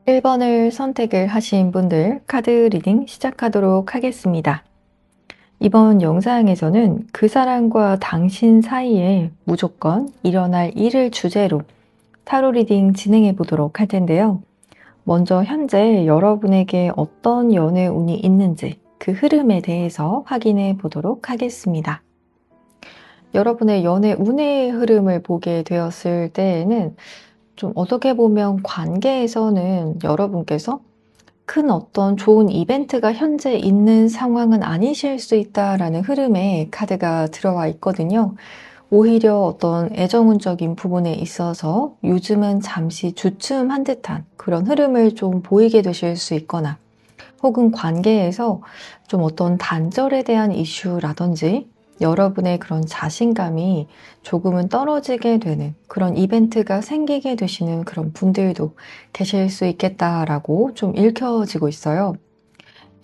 1번을 선택을 하신 분들 카드 리딩 시작하도록 하겠습니다. 이번 영상에서는 그 사람과 당신 사이에 무조건 일어날 일을 주제로 타로 리딩 진행해 보도록 할 텐데요. 먼저 현재 여러분에게 어떤 연애 운이 있는지 그 흐름에 대해서 확인해 보도록 하겠습니다. 여러분의 연애 운의 흐름을 보게 되었을 때에는 좀 어떻게 보면 관계에서는 여러분께서 큰 어떤 좋은 이벤트가 현재 있는 상황은 아니실 수 있다라는 흐름의 카드가 들어와 있거든요. 오히려 어떤 애정운적인 부분에 있어서 요즘은 잠시 주춤한 듯한 그런 흐름을 좀 보이게 되실 수 있거나 혹은 관계에서 좀 어떤 단절에 대한 이슈라든지 여러분의 그런 자신감이 조금은 떨어지게 되는 그런 이벤트가 생기게 되시는 그런 분들도 계실 수 있겠다라고 좀 읽혀지고 있어요.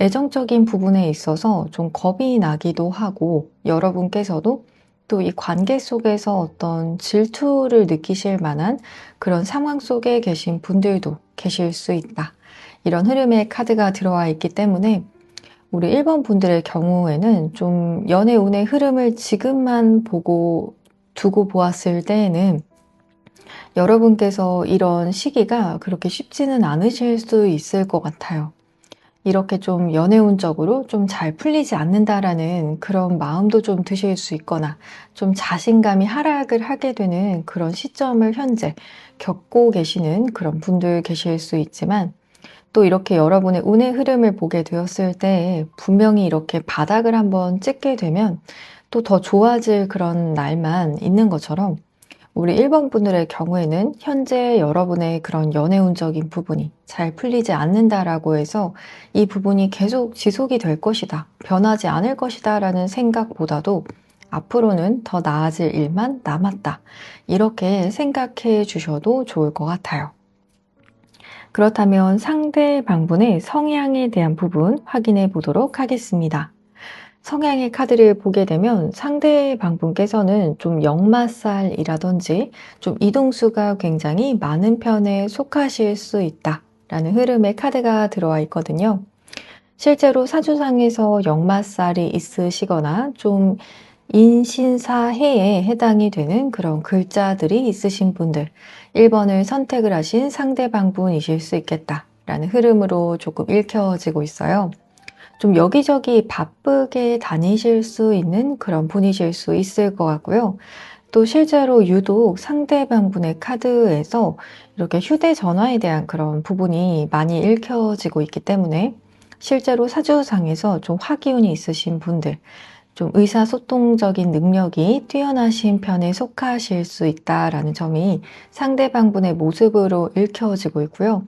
애정적인 부분에 있어서 좀 겁이 나기도 하고 여러분께서도 또 이 관계 속에서 어떤 질투를 느끼실 만한 그런 상황 속에 계신 분들도 계실 수 있다. 이런 흐름의 카드가 들어와 있기 때문에 우리 1번 분들의 경우에는 좀 연애 운의 흐름을 지금만 두고 보았을 때에는 여러분께서 이런 시기가 그렇게 쉽지는 않으실 수 있을 것 같아요. 이렇게 좀 연애운적으로 좀 잘 풀리지 않는다라는 그런 마음도 좀 드실 수 있거나 좀 자신감이 하락을 하게 되는 그런 시점을 현재 겪고 계시는 그런 분들 계실 수 있지만 또 이렇게 여러분의 운의 흐름을 보게 되었을 때 분명히 이렇게 바닥을 한번 찍게 되면 또 더 좋아질 그런 날만 있는 것처럼 우리 1번 분들의 경우에는 현재 여러분의 그런 연애운적인 부분이 잘 풀리지 않는다라고 해서 이 부분이 계속 지속이 될 것이다, 변하지 않을 것이다 라는 생각보다도 앞으로는 더 나아질 일만 남았다. 이렇게 생각해 주셔도 좋을 것 같아요. 그렇다면 상대방분의 성향에 대한 부분 확인해 보도록 하겠습니다. 성향의 카드를 보게 되면 상대방분께서는 좀 역마살이라든지 좀 이동수가 굉장히 많은 편에 속하실 수 있다라는 흐름의 카드가 들어와 있거든요. 실제로 사주상에서 역마살이 있으시거나 좀 인신사해에 해당이 되는 그런 글자들이 있으신 분들 1번을 선택을 하신 상대방분이실 수 있겠다라는 흐름으로 조금 읽혀지고 있어요. 좀 여기저기 바쁘게 다니실 수 있는 그런 분이실 수 있을 것 같고요. 또 실제로 유독 상대방분의 카드에서 이렇게 휴대전화에 대한 그런 부분이 많이 읽혀지고 있기 때문에 실제로 사주상에서 좀 화기운이 있으신 분들, 좀 의사소통적인 능력이 뛰어나신 편에 속하실 수 있다라는 점이 상대방분의 모습으로 읽혀지고 있고요.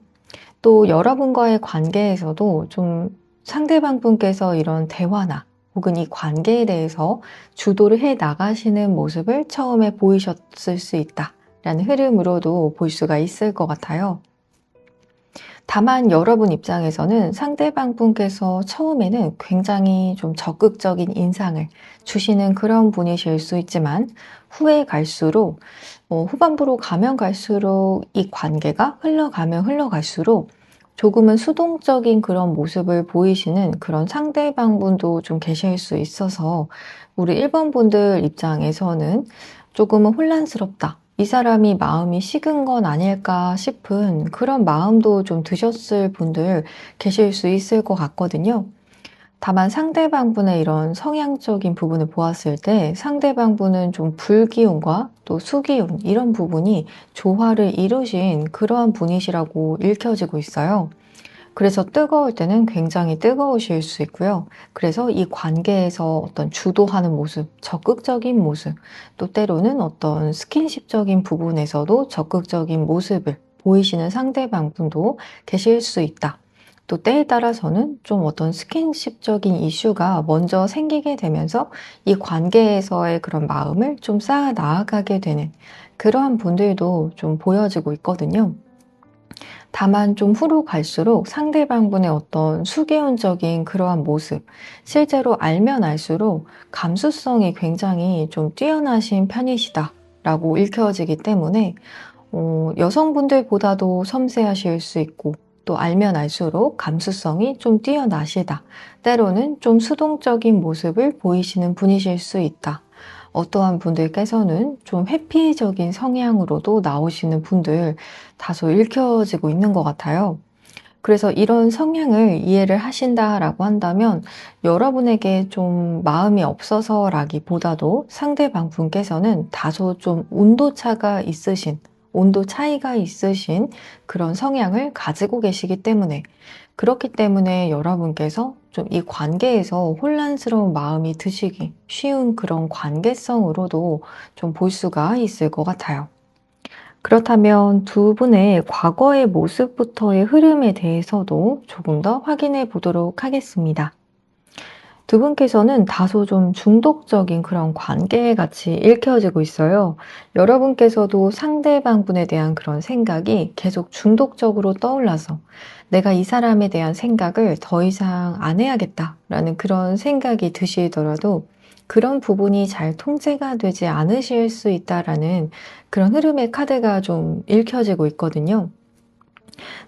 또 여러분과의 관계에서도 좀 상대방분께서 이런 대화나 혹은 이 관계에 대해서 주도를 해 나가시는 모습을 처음에 보이셨을 수 있다라는 흐름으로도 볼 수가 있을 것 같아요. 다만 여러분 입장에서는 상대방분께서 처음에는 굉장히 좀 적극적인 인상을 주시는 그런 분이실 수 있지만 후에 갈수록 후반부로 가면 갈수록 이 관계가 흘러가면 흘러갈수록 조금은 수동적인 그런 모습을 보이시는 그런 상대방분도 좀 계실 수 있어서 우리 1번 분들 입장에서는 조금은 혼란스럽다. 이 사람이 마음이 식은 건 아닐까 싶은 그런 마음도 좀 드셨을 분들 계실 수 있을 것 같거든요. 다만 상대방분의 이런 성향적인 부분을 보았을 때 상대방분은 좀 불기운과 또 수기운 이런 부분이 조화를 이루신 그러한 분이시라고 읽혀지고 있어요. 그래서 뜨거울 때는 굉장히 뜨거우실 수 있고요. 그래서 이 관계에서 어떤 주도하는 모습, 적극적인 모습, 또 때로는 어떤 스킨십적인 부분에서도 적극적인 모습을 보이시는 상대방분도 계실 수 있다. 또 때에 따라서는 좀 어떤 스킨십적인 이슈가 먼저 생기게 되면서 이 관계에서의 그런 마음을 좀 쌓아 나아가게 되는 그러한 분들도 좀 보여지고 있거든요. 다만 좀 후로 갈수록 상대방분의 어떤 수개연적인 그러한 모습, 실제로 알면 알수록 감수성이 굉장히 좀 뛰어나신 편이시다라고 읽혀지기 때문에 여성분들보다도 섬세하실 수 있고 또 알면 알수록 감수성이 좀 뛰어나시다. 때로는 좀 수동적인 모습을 보이시는 분이실 수 있다. 어떠한 분들께서는 좀 회피적인 성향으로도 나오시는 분들 다소 읽혀지고 있는 것 같아요. 그래서 이런 성향을 이해를 하신다라고 한다면 여러분에게 좀 마음이 없어서라기보다도 상대방 분께서는 다소 좀 온도 차이가 있으신 그런 성향을 가지고 계시기 때문에 그렇기 때문에 여러분께서 좀 이 관계에서 혼란스러운 마음이 드시기 쉬운 그런 관계성으로도 좀 볼 수가 있을 것 같아요. 그렇다면 두 분의 과거의 모습부터의 흐름에 대해서도 조금 더 확인해 보도록 하겠습니다. 두 분께서는 다소 좀 중독적인 그런 관계 같이 읽혀지고 있어요. 여러분께서도 상대방 분에 대한 그런 생각이 계속 중독적으로 떠올라서 내가 이 사람에 대한 생각을 더 이상 안 해야겠다라는 그런 생각이 드시더라도 그런 부분이 잘 통제가 되지 않으실 수 있다라는 그런 흐름의 카드가 좀 읽혀지고 있거든요.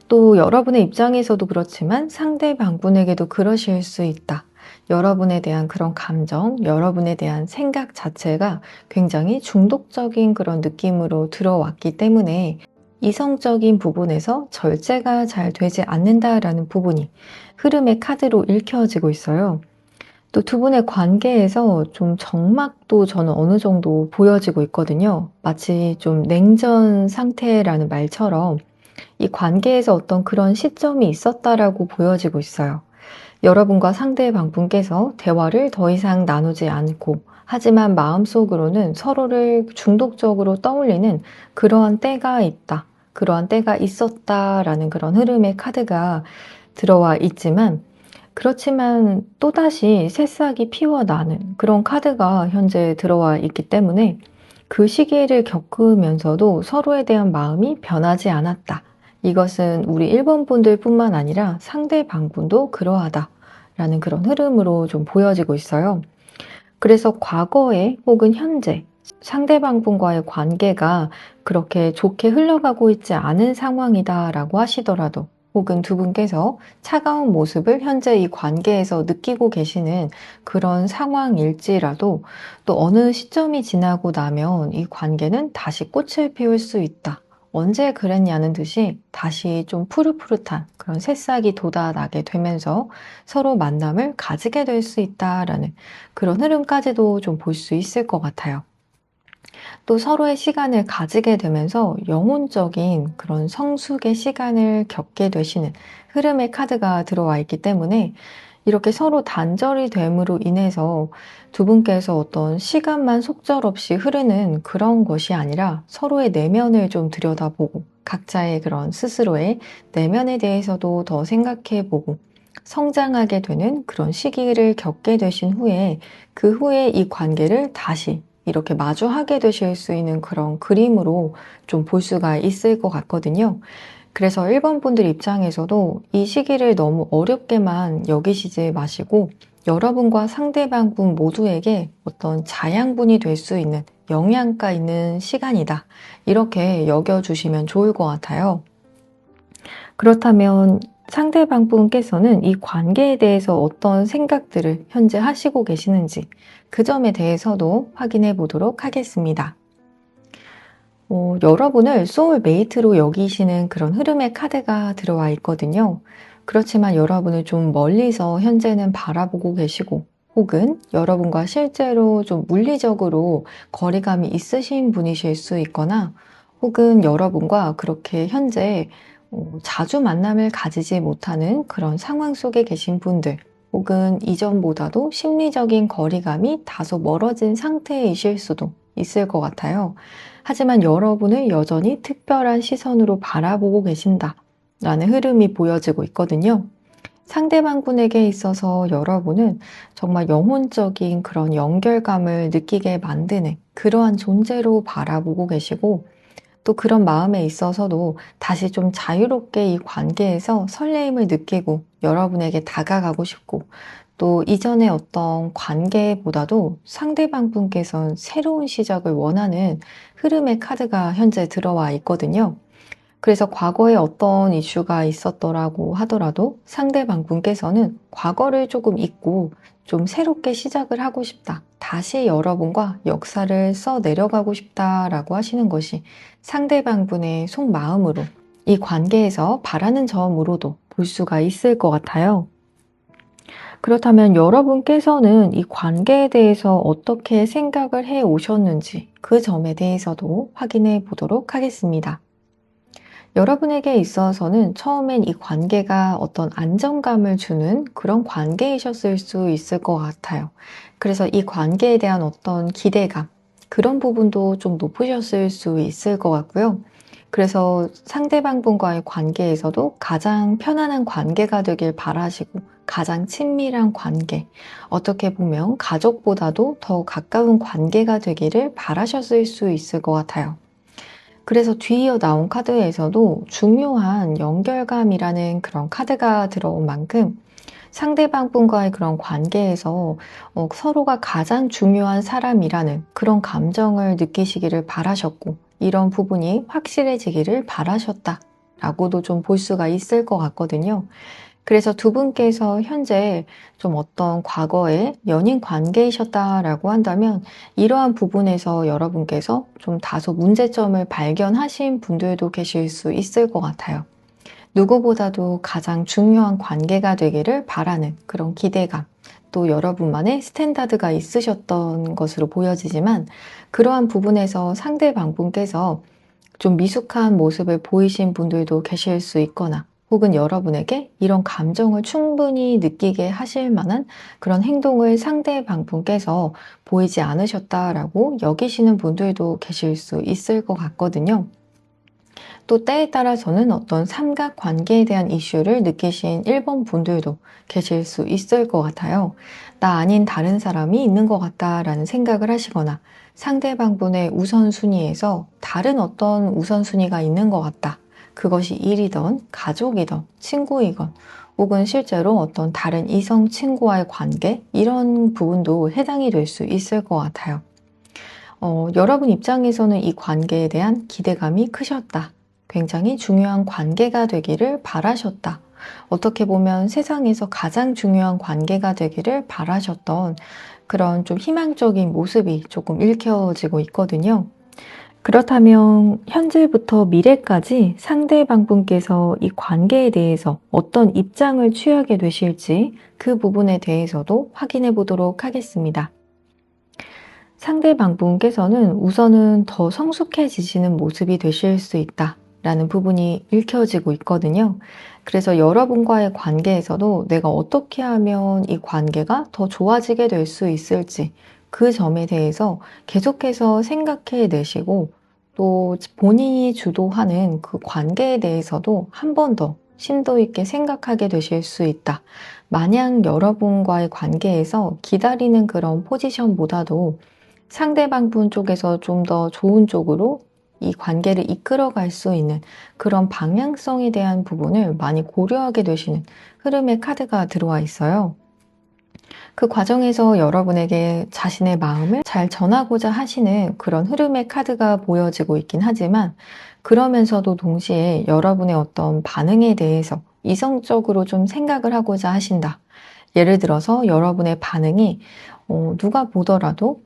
또 여러분의 입장에서도 그렇지만 상대방 분에게도 그러실 수 있다. 여러분에 대한 그런 감정, 여러분에 대한 생각 자체가 굉장히 중독적인 그런 느낌으로 들어왔기 때문에 이성적인 부분에서 절제가 잘 되지 않는다라는 부분이 흐름의 카드로 읽혀지고 있어요. 또 두 분의 관계에서 좀 적막도 저는 어느 정도 보여지고 있거든요. 마치 좀 냉전 상태라는 말처럼 이 관계에서 어떤 그런 시점이 있었다라고 보여지고 있어요. 여러분과 상대방 분께서 대화를 더 이상 나누지 않고 하지만 마음속으로는 서로를 중독적으로 떠올리는 그러한 때가 있다. 그러한 때가 있었다라는 그런 흐름의 카드가 들어와 있지만 그렇지만 또다시 새싹이 피어나는 그런 카드가 현재 들어와 있기 때문에 그 시기를 겪으면서도 서로에 대한 마음이 변하지 않았다. 이것은 우리 1번 분들뿐만 아니라 상대방 분도 그러하다라는 그런 흐름으로 좀 보여지고 있어요. 그래서 과거에 혹은 현재 상대방 분과의 관계가 그렇게 좋게 흘러가고 있지 않은 상황이다라고 하시더라도 혹은 두 분께서 차가운 모습을 현재 이 관계에서 느끼고 계시는 그런 상황일지라도 또 어느 시점이 지나고 나면 이 관계는 다시 꽃을 피울 수 있다. 언제 그랬냐는 듯이 다시 좀 푸릇푸릇한 그런 새싹이 돋아나게 되면서 서로 만남을 가지게 될 수 있다라는 그런 흐름까지도 좀 볼 수 있을 것 같아요. 또 서로의 시간을 가지게 되면서 영혼적인 그런 성숙의 시간을 겪게 되시는 흐름의 카드가 들어와 있기 때문에 이렇게 서로 단절이 됨으로 인해서 두 분께서 어떤 시간만 속절없이 흐르는 그런 것이 아니라 서로의 내면을 좀 들여다보고 각자의 그런 스스로의 내면에 대해서도 더 생각해 보고 성장하게 되는 그런 시기를 겪게 되신 후에 그 후에 이 관계를 다시 이렇게 마주하게 되실 수 있는 그런 그림으로 좀 볼 수가 있을 것 같거든요. 그래서 1번 분들 입장에서도 이 시기를 너무 어렵게만 여기시지 마시고 여러분과 상대방 분 모두에게 어떤 자양분이 될 수 있는 영양가 있는 시간이다. 이렇게 여겨주시면 좋을 것 같아요. 그렇다면 상대방 분께서는 이 관계에 대해서 어떤 생각들을 현재 하시고 계시는지 그 점에 대해서도 확인해 보도록 하겠습니다. 여러분을 소울메이트로 여기시는 그런 흐름의 카드가 들어와 있거든요. 그렇지만 여러분을 좀 멀리서 현재는 바라보고 계시고 혹은 여러분과 실제로 좀 물리적으로 거리감이 있으신 분이실 수 있거나 혹은 여러분과 그렇게 현재 자주 만남을 가지지 못하는 그런 상황 속에 계신 분들 혹은 이전보다도 심리적인 거리감이 다소 멀어진 상태이실 수도 있을 것 같아요. 하지만 여러분을 여전히 특별한 시선으로 바라보고 계신다 라는 흐름이 보여지고 있거든요. 상대방분에게 있어서 여러분은 정말 영혼적인 그런 연결감을 느끼게 만드는 그러한 존재로 바라보고 계시고, 또 그런 마음에 있어서도 다시 좀 자유롭게 이 관계에서 설레임을 느끼고 여러분에게 다가가고 싶고, 또 이전의 어떤 관계보다도 상대방 분께서는 새로운 시작을 원하는 흐름의 카드가 현재 들어와 있거든요. 그래서 과거에 어떤 이슈가 있었더라고 하더라도 상대방 분께서는 과거를 조금 잊고 좀 새롭게 시작을 하고 싶다. 다시 여러분과 역사를 써 내려가고 싶다라고 하시는 것이 상대방 분의 속마음으로 이 관계에서 바라는 점으로도 볼 수가 있을 것 같아요. 그렇다면 여러분께서는 이 관계에 대해서 어떻게 생각을 해 오셨는지 그 점에 대해서도 확인해 보도록 하겠습니다. 여러분에게 있어서는 처음엔 이 관계가 어떤 안정감을 주는 그런 관계이셨을 수 있을 것 같아요. 그래서 이 관계에 대한 어떤 기대감, 그런 부분도 좀 높으셨을 수 있을 것 같고요. 그래서 상대방 분과의 관계에서도 가장 편안한 관계가 되길 바라시고, 가장 친밀한 관계, 어떻게 보면 가족보다도 더 가까운 관계가 되기를 바라셨을 수 있을 것 같아요. 그래서 뒤이어 나온 카드에서도 중요한 연결감이라는 그런 카드가 들어온 만큼 상대방 분과의 그런 관계에서 서로가 가장 중요한 사람이라는 그런 감정을 느끼시기를 바라셨고, 이런 부분이 확실해지기를 바라셨다라고도 좀 볼 수가 있을 것 같거든요. 그래서 두 분께서 현재 좀 어떤 과거에 연인 관계이셨다라고 한다면 이러한 부분에서 여러분께서 좀 다소 문제점을 발견하신 분들도 계실 수 있을 것 같아요. 누구보다도 가장 중요한 관계가 되기를 바라는 그런 기대감, 또 여러분만의 스탠다드가 있으셨던 것으로 보여지지만, 그러한 부분에서 상대방 분께서 좀 미숙한 모습을 보이신 분들도 계실 수 있거나, 혹은 여러분에게 이런 감정을 충분히 느끼게 하실 만한 그런 행동을 상대방 분께서 보이지 않으셨다라고 여기시는 분들도 계실 수 있을 것 같거든요. 또 때에 따라서는 어떤 삼각관계에 대한 이슈를 느끼신 1번 분들도 계실 수 있을 것 같아요. 나 아닌 다른 사람이 있는 것 같다라는 생각을 하시거나, 상대방 분의 우선순위에서 다른 어떤 우선순위가 있는 것 같다. 그것이 일이든 가족이든 친구이건, 혹은 실제로 어떤 다른 이성 친구와의 관계, 이런 부분도 해당이 될 수 있을 것 같아요. 여러분 입장에서는 이 관계에 대한 기대감이 크셨다. 굉장히 중요한 관계가 되기를 바라셨다. 어떻게 보면 세상에서 가장 중요한 관계가 되기를 바라셨던 그런 좀 희망적인 모습이 조금 읽혀지고 있거든요. 그렇다면 현재부터 미래까지 상대방 분께서 이 관계에 대해서 어떤 입장을 취하게 되실지 그 부분에 대해서도 확인해 보도록 하겠습니다. 상대방 분께서는 우선은 더 성숙해지시는 모습이 되실 수 있다라는 부분이 읽혀지고 있거든요. 그래서 여러분과의 관계에서도 내가 어떻게 하면 이 관계가 더 좋아지게 될 수 있을지 그 점에 대해서 계속해서 생각해 내시고, 또 본인이 주도하는 그 관계에 대해서도 한 번 더 심도 있게 생각하게 되실 수 있다. 마냥 여러분과의 관계에서 기다리는 그런 포지션보다도 상대방 분 쪽에서 좀 더 좋은 쪽으로 이 관계를 이끌어갈 수 있는 그런 방향성에 대한 부분을 많이 고려하게 되시는 흐름의 카드가 들어와 있어요. 그 과정에서 여러분에게 자신의 마음을 잘 전하고자 하시는 그런 흐름의 카드가 보여지고 있긴 하지만, 그러면서도 동시에 여러분의 어떤 반응에 대해서 이성적으로 좀 생각을 하고자 하신다. 예를 들어서 여러분의 반응이 누가 보더라도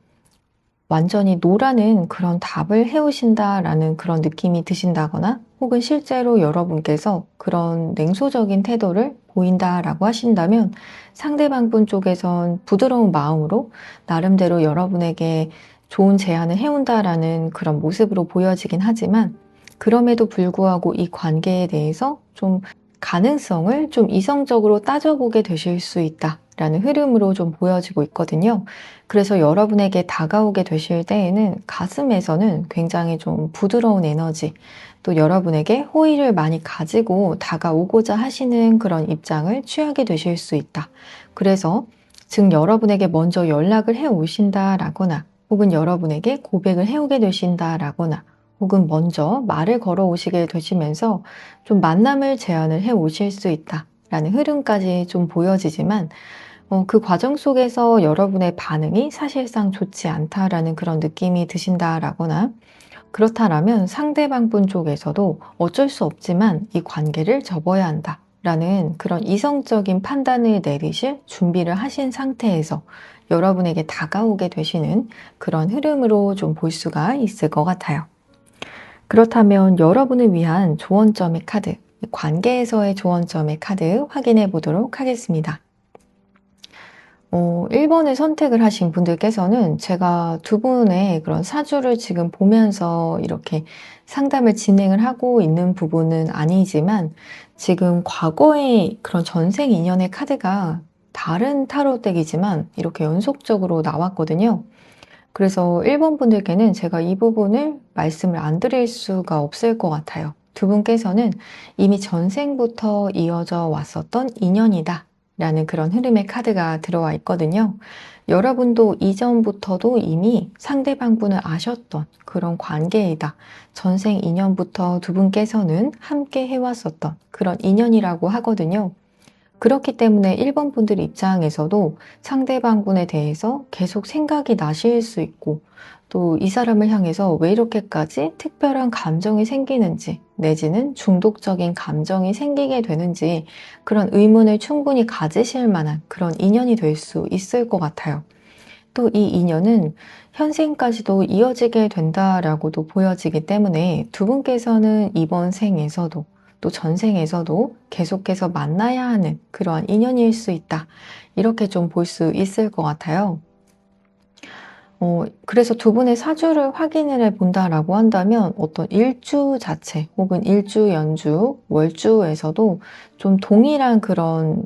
완전히 노라는 그런 답을 해오신다라는 그런 느낌이 드신다거나, 혹은 실제로 여러분께서 그런 냉소적인 태도를 보인다라고 하신다면, 상대방 분 쪽에선 부드러운 마음으로 나름대로 여러분에게 좋은 제안을 해온다라는 그런 모습으로 보여지긴 하지만, 그럼에도 불구하고 이 관계에 대해서 좀 가능성을 좀 이성적으로 따져보게 되실 수 있다 라는 흐름으로 좀 보여지고 있거든요. 그래서 여러분에게 다가오게 되실 때에는 가슴에서는 굉장히 좀 부드러운 에너지, 또 여러분에게 호의를 많이 가지고 다가오고자 하시는 그런 입장을 취하게 되실 수 있다. 그래서 즉 여러분에게 먼저 연락을 해 오신다라거나 혹은 여러분에게 고백을 해오게 되신다라거나 혹은 먼저 말을 걸어 오시게 되시면서 좀 만남을 제안을 해 오실 수 있다라는 흐름까지 좀 보여지지만 그 과정 속에서 여러분의 반응이 사실상 좋지 않다라는 그런 느낌이 드신다라거나 그렇다라면 상대방분 쪽에서도 어쩔 수 없지만 이 관계를 접어야 한다라는 그런 이성적인 판단을 내리실 준비를 하신 상태에서 여러분에게 다가오게 되시는 그런 흐름으로 좀 볼 수가 있을 것 같아요. 그렇다면 여러분을 위한 조언점의 카드, 관계에서의 조언점의 카드 확인해 보도록 하겠습니다. 1번을 선택을 하신 분들께서는 제가 두 분의 그런 사주를 지금 보면서 이렇게 상담을 진행을 하고 있는 부분은 아니지만 지금 과거의 그런 전생 인연의 카드가 다른 타로 덱이지만 이렇게 연속적으로 나왔거든요. 그래서 1번 분들께는 제가 이 부분을 말씀을 안 드릴 수가 없을 것 같아요. 두 분께서는 이미 전생부터 이어져 왔었던 인연이다 라는 그런 흐름의 카드가 들어와 있거든요. 여러분도 이전부터도 이미 상대방 분을 아셨던 그런 관계이다. 전생 인연부터 두 분께서는 함께 해왔었던 그런 인연이라고 하거든요. 그렇기 때문에 1번 분들 입장에서도 상대방 분에 대해서 계속 생각이 나실 수 있고 또 이 사람을 향해서 왜 이렇게까지 특별한 감정이 생기는지 내지는 중독적인 감정이 생기게 되는지 그런 의문을 충분히 가지실 만한 그런 인연이 될 수 있을 것 같아요. 또 이 인연은 현생까지도 이어지게 된다라고도 보여지기 때문에 두 분께서는 이번 생에서도 또 전생에서도 계속해서 만나야 하는 그러한 인연일 수 있다. 이렇게 좀 볼 수 있을 것 같아요. 그래서 두 분의 사주를 확인을 해 본다라고 한다면 어떤 일주 자체 혹은 일주, 연주, 월주에서도 좀 동일한 그런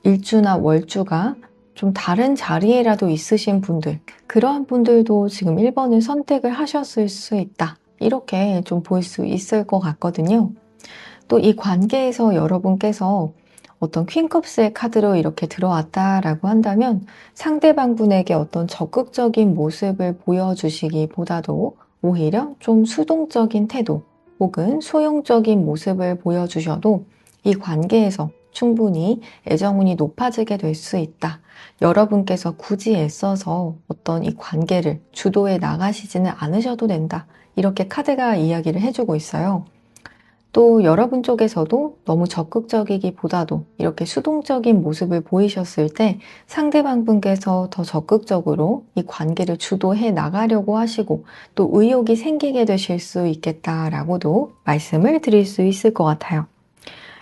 일주나 월주가 좀 다른 자리에라도 있으신 분들, 그러한 분들도 지금 1번을 선택을 하셨을 수 있다. 이렇게 좀 볼 수 있을 것 같거든요. 또 이 관계에서 여러분께서 어떤 퀸컵스의 카드로 이렇게 들어왔다라고 한다면 상대방 분에게 어떤 적극적인 모습을 보여주시기보다도 오히려 좀 수동적인 태도 혹은 소용적인 모습을 보여주셔도 이 관계에서 충분히 애정운이 높아지게 될 수 있다. 여러분께서 굳이 애써서 어떤 이 관계를 주도해 나가시지는 않으셔도 된다. 이렇게 카드가 이야기를 해주고 있어요. 또 여러분 쪽에서도 너무 적극적이기보다도 이렇게 수동적인 모습을 보이셨을 때 상대방 분께서 더 적극적으로 이 관계를 주도해 나가려고 하시고 또 의욕이 생기게 되실 수 있겠다라고도 말씀을 드릴 수 있을 것 같아요.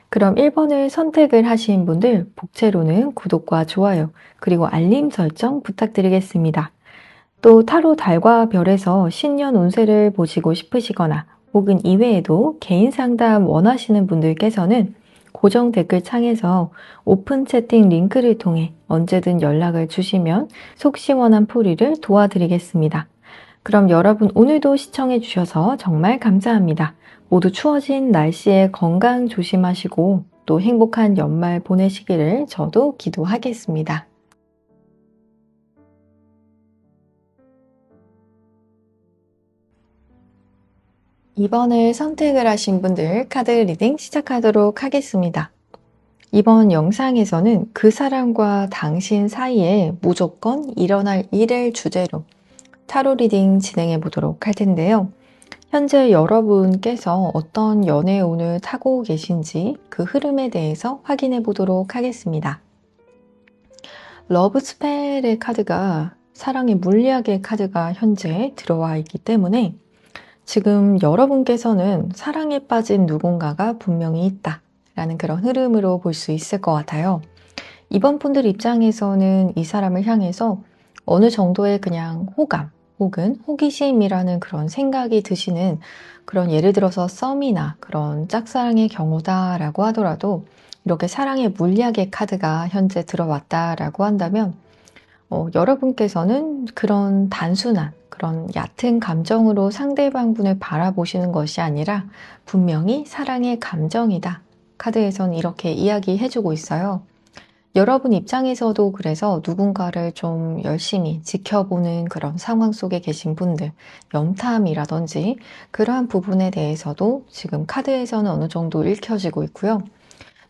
그럼 1번을 선택을 하신 분들 복채로는 구독과 좋아요 그리고 알림 설정 부탁드리겠습니다. 또 타로 달과 별에서 신년 운세를 보시고 싶으시거나 혹은 이외에도 개인 상담 원하시는 분들께서는 고정 댓글 창에서 오픈 채팅 링크를 통해 언제든 연락을 주시면 속 시원한 풀이를 도와드리겠습니다. 그럼 여러분 오늘도 시청해 주셔서 정말 감사합니다. 모두 추워진 날씨에 건강 조심하시고 또 행복한 연말 보내시기를 저도 기도하겠습니다. 이번을 선택을 하신 분들 카드 리딩 시작하도록 하겠습니다. 이번 영상에서는 그 사람과 당신 사이에 무조건 일어날 일을 주제로 타로 리딩 진행해 보도록 할 텐데요. 현재 여러분께서 어떤 연애의 운을 타고 계신지 그 흐름에 대해서 확인해 보도록 하겠습니다. 러브 스펠의 카드가 사랑의 물리학의 카드가 현재 들어와 있기 때문에 지금 여러분께서는 사랑에 빠진 누군가가 분명히 있다라는 그런 흐름으로 볼 수 있을 것 같아요. 이번 분들 입장에서는 이 사람을 향해서 어느 정도의 그냥 호감 혹은 호기심이라는 그런 생각이 드시는 그런 예를 들어서 썸이나 그런 짝사랑의 경우다라고 하더라도 이렇게 사랑의 물리학의 카드가 현재 들어왔다라고 한다면 여러분께서는 그런 단순한 그런 얕은 감정으로 상대방분을 바라보시는 것이 아니라 분명히 사랑의 감정이다. 카드에선 이렇게 이야기해주고 있어요. 여러분 입장에서도 그래서 누군가를 좀 열심히 지켜보는 그런 상황 속에 계신 분들, 염탐이라든지 그러한 부분에 대해서도 지금 카드에서는 어느 정도 읽혀지고 있고요.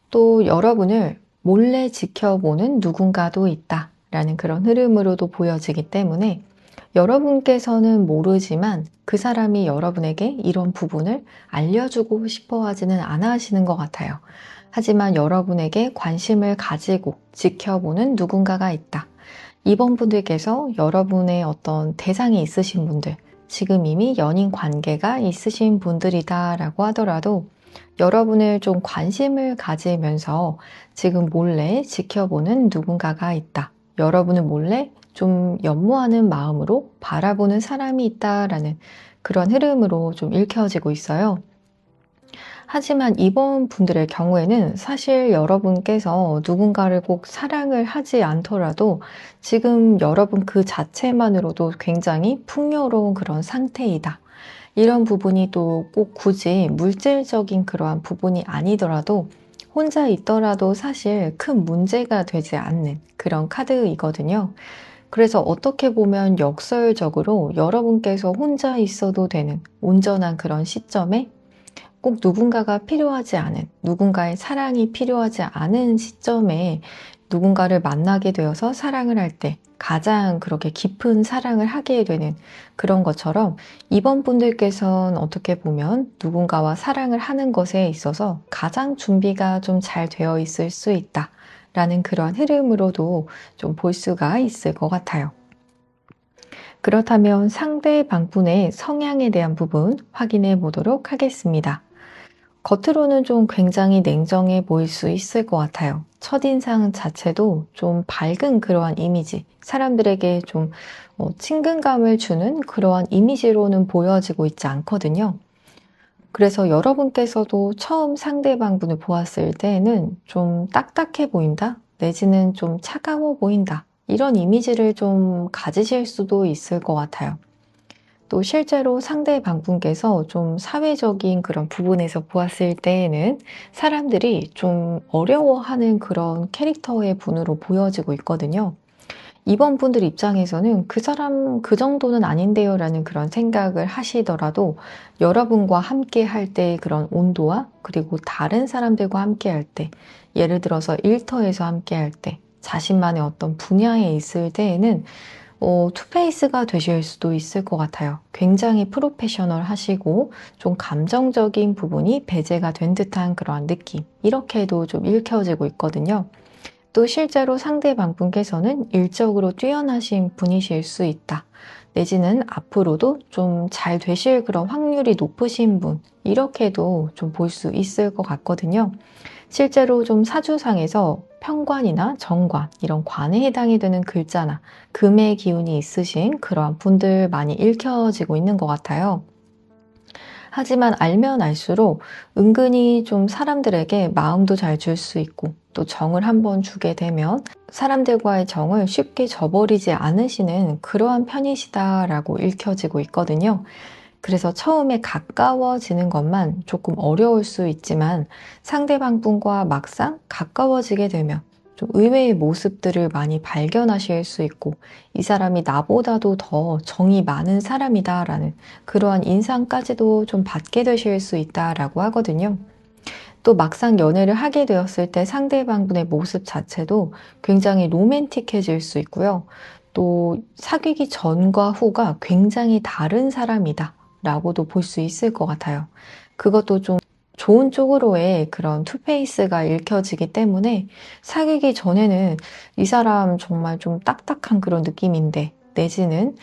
또 여러분을 몰래 지켜보는 누군가도 있다 라는 그런 흐름으로도 보여지기 때문에 여러분께서는 모르지만 그 사람이 여러분에게 이런 부분을 알려주고 싶어 하지는 않아 하시는 것 같아요. 하지만 여러분에게 관심을 가지고 지켜보는 누군가가 있다. 이번 분들께서 여러분의 어떤 대상이 있으신 분들, 지금 이미 연인 관계가 있으신 분들이다라고 하더라도 여러분을 좀 관심을 가지면서 지금 몰래 지켜보는 누군가가 있다. 여러분을 몰래 좀 연모하는 마음으로 바라보는 사람이 있다라는 그런 흐름으로 좀 읽혀지고 있어요. 하지만 이번 분들의 경우에는 사실 여러분께서 누군가를 꼭 사랑을 하지 않더라도 지금 여러분 그 자체만으로도 굉장히 풍요로운 그런 상태이다. 이런 부분이 또 꼭 굳이 물질적인 그러한 부분이 아니더라도 혼자 있더라도 사실 큰 문제가 되지 않는 그런 카드이거든요. 그래서 어떻게 보면 역설적으로 여러분께서 혼자 있어도 되는 온전한 그런 시점에 꼭 누군가가 필요하지 않은, 누군가의 사랑이 필요하지 않은 시점에 누군가를 만나게 되어서 사랑을 할 때 가장 그렇게 깊은 사랑을 하게 되는 그런 것처럼 이번 분들께서는 어떻게 보면 누군가와 사랑을 하는 것에 있어서 가장 준비가 좀 잘 되어 있을 수 있다. 라는 그런 흐름으로도 좀 볼 수가 있을 것 같아요. 그렇다면 상대방분의 성향에 대한 부분 확인해 보도록 하겠습니다. 겉으로는 좀 굉장히 냉정해 보일 수 있을 것 같아요. 첫인상 자체도 좀 밝은 그러한 이미지, 사람들에게 좀 친근감을 주는 그러한 이미지로는 보여지고 있지 않거든요. 그래서 여러분께서도 처음 상대방분을 보았을 때에는 좀 딱딱해 보인다? 내지는 좀 차가워 보인다. 이런 이미지를 좀 가지실 수도 있을 것 같아요. 또 실제로 상대 방분께서 좀 사회적인 그런 부분에서 보았을 때에는 사람들이 좀 어려워하는 그런 캐릭터의 분으로 보여지고 있거든요. 이번 분들 입장에서는 그 사람 그 정도는 아닌데요 라는 그런 생각을 하시더라도 여러분과 함께 할 때 그런 온도와 그리고 다른 사람들과 함께 할 때 예를 들어서 일터에서 함께 할 때 자신만의 어떤 분야에 있을 때에는 투페이스가 되실 수도 있을 것 같아요. 굉장히 프로페셔널 하시고 좀 감정적인 부분이 배제가 된 듯한 그러한 느낌. 이렇게도 좀 읽혀지고 있거든요. 또 실제로 상대방 분께서는 일적으로 뛰어나신 분이실 수 있다. 내지는 앞으로도 좀 잘 되실 그런 확률이 높으신 분. 이렇게도 좀 볼 수 있을 것 같거든요. 실제로 좀 사주상에서 편관이나 정관 이런 관에 해당이 되는 글자나 금의 기운이 있으신 그러한 분들 많이 읽혀지고 있는 것 같아요. 하지만 알면 알수록 은근히 좀 사람들에게 마음도 잘 줄 수 있고 또 정을 한번 주게 되면 사람들과의 정을 쉽게 저버리지 않으시는 그러한 편이시다라고 읽혀지고 있거든요. 그래서 처음에 가까워지는 것만 조금 어려울 수 있지만 상대방 분과 막상 가까워지게 되면 좀 의외의 모습들을 많이 발견하실 수 있고 이 사람이 나보다도 더 정이 많은 사람이다라는 그러한 인상까지도 좀 받게 되실 수 있다라고 하거든요. 또 막상 연애를 하게 되었을 때 상대방 분의 모습 자체도 굉장히 로맨틱해질 수 있고요. 또 사귀기 전과 후가 굉장히 다른 사람이다. 라고도 볼 수 있을 것 같아요. 그것도 좀 좋은 쪽으로의 그런 투페이스가 읽혀지기 때문에 사귀기 전에는 이 사람 정말 좀 딱딱한 그런 느낌인데 내지는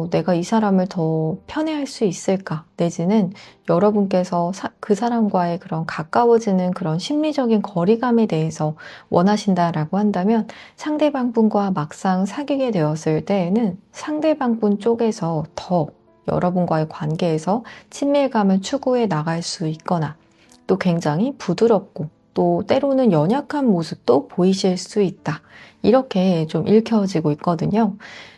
내가 이 사람을 더 편애할 수 있을까? 내지는 여러분께서 그 사람과의 그런 가까워지는 그런 심리적인 거리감에 대해서 원하신다라고 한다면 상대방 분과 막상 사귀게 되었을 때에는 상대방 분 쪽에서 더 여러분과의 관계에서 친밀감을 추구해 나갈 수 있거나 또 굉장히 부드럽고 또 때로는 연약한 모습도 보이실 수 있다. 이렇게 좀 읽혀지고 있거든요.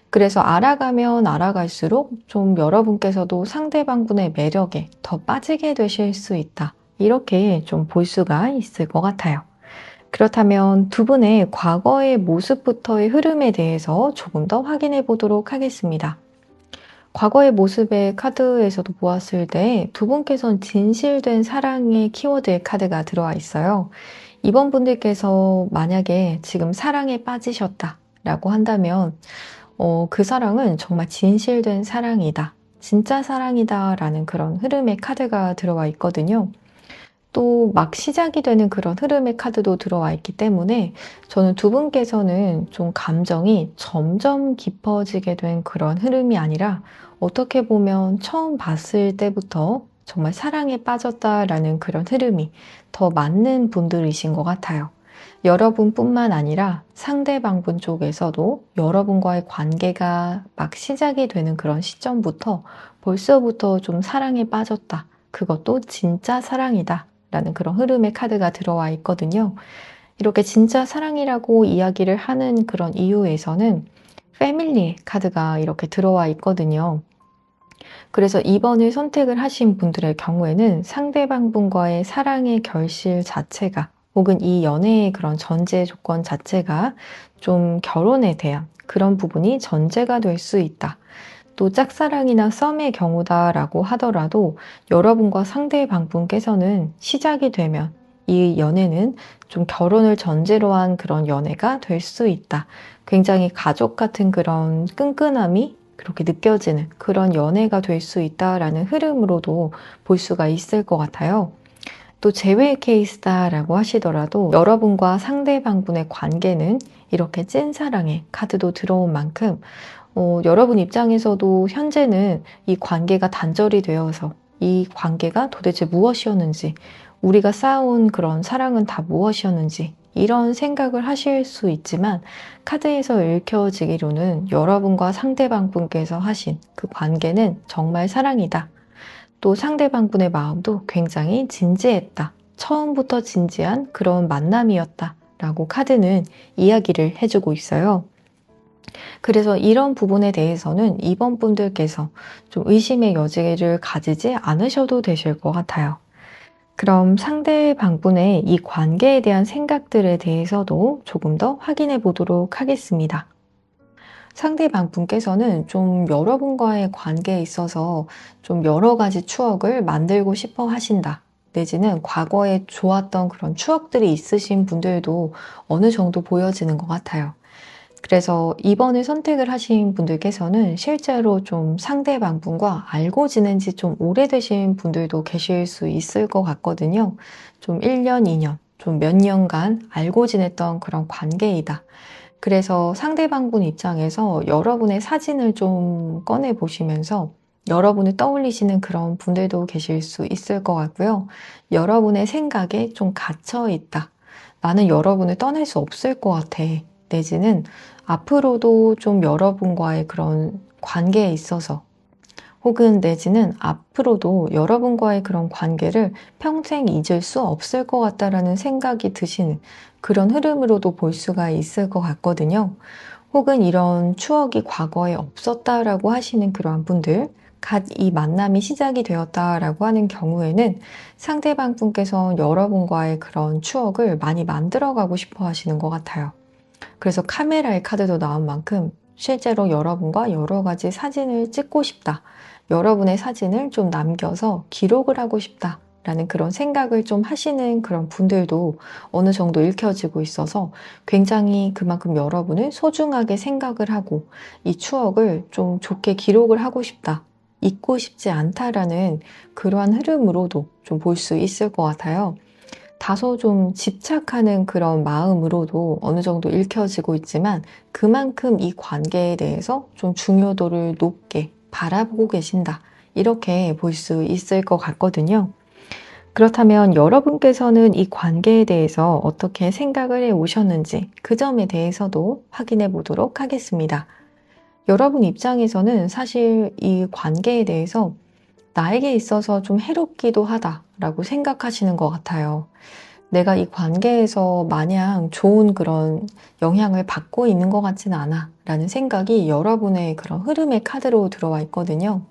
그래서 알아가면 알아갈수록 좀 여러분께서도 상대방분의 매력에 더 빠지게 되실 수 있다. 이렇게 좀 볼 수가 있을 것 같아요. 그렇다면 두 분의 과거의 모습부터의 흐름에 대해서 조금 더 확인해 보도록 하겠습니다. 과거의 모습의 카드에서도 보았을 때 두 분께서는 진실된 사랑의 키워드의 카드가 들어와 있어요. 이번 분들께서 만약에 지금 사랑에 빠지셨다라고 한다면 그 사랑은 정말 진실된 사랑이다. 진짜 사랑이다라는 그런 흐름의 카드가 들어와 있거든요. 또 막 시작이 되는 그런 흐름의 카드도 들어와 있기 때문에 저는 두 분께서는 좀 감정이 점점 깊어지게 된 그런 흐름이 아니라 어떻게 보면 처음 봤을 때부터 정말 사랑에 빠졌다라는 그런 흐름이 더 맞는 분들이신 것 같아요. 여러분뿐만 아니라 상대방분 쪽에서도 여러분과의 관계가 막 시작이 되는 그런 시점부터 벌써부터 좀 사랑에 빠졌다. 그것도 진짜 사랑이다. 라는 그런 흐름의 카드가 들어와 있거든요. 이렇게 진짜 사랑이라고 이야기를 하는 그런 이유에서는 패밀리 카드가 이렇게 들어와 있거든요. 그래서 이번을 선택을 하신 분들의 경우에는 상대방 분과의 사랑의 결실 자체가 혹은 이 연애의 그런 전제 조건 자체가 좀 결혼에 대한 그런 부분이 전제가 될 수 있다. 또 짝사랑이나 썸의 경우다라고 하더라도 여러분과 상대방 분께서는 시작이 되면 이 연애는 좀 결혼을 전제로 한 그런 연애가 될 수 있다. 굉장히 가족 같은 그런 끈끈함이 그렇게 느껴지는 그런 연애가 될 수 있다라는 흐름으로도 볼 수가 있을 것 같아요. 또 제외 케이스다라고 하시더라도 여러분과 상대방분의 관계는 이렇게 찐사랑의 카드도 들어온 만큼 여러분 입장에서도 현재는 이 관계가 단절이 되어서 이 관계가 도대체 무엇이었는지, 우리가 쌓아온 그런 사랑은 다 무엇이었는지, 이런 생각을 하실 수 있지만, 카드에서 읽혀지기로는 여러분과 상대방 분께서 하신 그 관계는 정말 사랑이다. 또 상대방 분의 마음도 굉장히 진지했다. 처음부터 진지한 그런 만남이었다. 라고 카드는 이야기를 해주고 있어요. 그래서 이런 부분에 대해서는 이번 분들께서 좀 의심의 여지를 가지지 않으셔도 되실 것 같아요. 그럼 상대방분의 이 관계에 대한 생각들에 대해서도 조금 더 확인해 보도록 하겠습니다. 상대방분께서는 좀 여러분과의 관계에 있어서 좀 여러 가지 추억을 만들고 싶어 하신다. 내지는 과거에 좋았던 그런 추억들이 있으신 분들도 어느 정도 보여지는 것 같아요. 그래서 이번에 선택을 하신 분들께서는 실제로 좀 상대방 분과 알고 지낸 지 좀 오래되신 분들도 계실 수 있을 것 같거든요. 좀 1년, 2년, 좀 몇 년간 알고 지냈던 그런 관계이다. 그래서 상대방 분 입장에서 여러분의 사진을 좀 꺼내 보시면서 여러분을 떠올리시는 그런 분들도 계실 수 있을 것 같고요. 여러분의 생각에 좀 갇혀 있다. 나는 여러분을 떠날 수 없을 것 같아. 내지는 앞으로도 좀 여러분과의 그런 관계에 있어서 혹은 내지는 앞으로도 여러분과의 그런 관계를 평생 잊을 수 없을 것 같다라는 생각이 드시는 그런 흐름으로도 볼 수가 있을 것 같거든요. 혹은 이런 추억이 과거에 없었다라고 하시는 그러한 분들, 갓 이 만남이 시작이 되었다라고 하는 경우에는 상대방 분께서 여러분과의 그런 추억을 많이 만들어가고 싶어 하시는 것 같아요. 그래서 카메라의 카드도 나온 만큼 실제로 여러분과 여러 가지 사진을 찍고 싶다. 여러분의 사진을 좀 남겨서 기록을 하고 싶다. 라는 그런 생각을 좀 하시는 그런 분들도 어느 정도 읽혀지고 있어서 굉장히 그만큼 여러분을 소중하게 생각을 하고 이 추억을 좀 좋게 기록을 하고 싶다. 잊고 싶지 않다라는 그러한 흐름으로도 좀 볼 수 있을 것 같아요. 다소 좀 집착하는 그런 마음으로도 어느 정도 읽혀지고 있지만 그만큼 이 관계에 대해서 좀 중요도를 높게 바라보고 계신다. 이렇게 볼 수 있을 것 같거든요. 그렇다면 여러분께서는 이 관계에 대해서 어떻게 생각을 해 오셨는지 그 점에 대해서도 확인해 보도록 하겠습니다. 여러분 입장에서는 사실 이 관계에 대해서 나에게 있어서 좀 해롭기도 하다라고 생각하시는 것 같아요. 내가 이 관계에서 마냥 좋은 그런 영향을 받고 있는 것 같지는 않아 라는 생각이 여러분의 그런 흐름의 카드로 들어와 있거든요.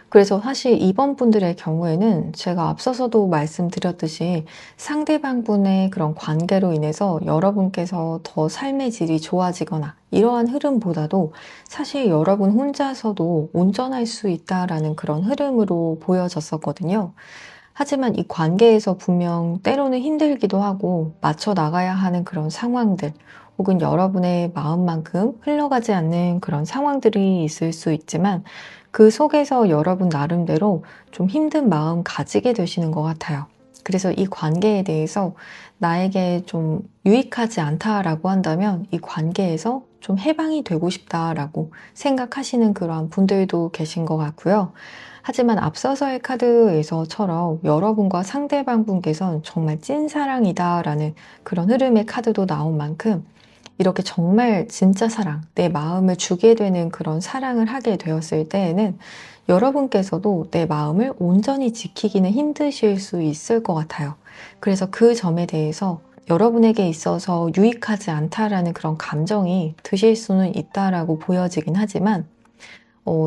그래서 사실 이번 분들의 경우에는 제가 앞서서도 말씀드렸듯이 상대방 분의 그런 관계로 인해서 여러분께서 더 삶의 질이 좋아지거나 이러한 흐름보다도 사실 여러분 혼자서도 온전할 수 있다라는 그런 흐름으로 보여졌었거든요. 하지만 이 관계에서 분명 때로는 힘들기도 하고 맞춰 나가야 하는 그런 상황들, 혹은 여러분의 마음만큼 흘러가지 않는 그런 상황들이 있을 수 있지만 그 속에서 여러분 나름대로 좀 힘든 마음 가지게 되시는 것 같아요. 그래서 이 관계에 대해서 나에게 좀 유익하지 않다라고 한다면 이 관계에서 좀 해방이 되고 싶다라고 생각하시는 그러한 분들도 계신 것 같고요. 하지만 앞서서의 카드에서처럼 여러분과 상대방 분께서는 정말 찐사랑이다라는 그런 흐름의 카드도 나온 만큼 이렇게 정말 진짜 사랑, 내 마음을 주게 되는 그런 사랑을 하게 되었을 때에는 여러분께서도 내 마음을 온전히 지키기는 힘드실 수 있을 것 같아요. 그래서 그 점에 대해서 여러분에게 있어서 유익하지 않다라는 그런 감정이 드실 수는 있다라고 보여지긴 하지만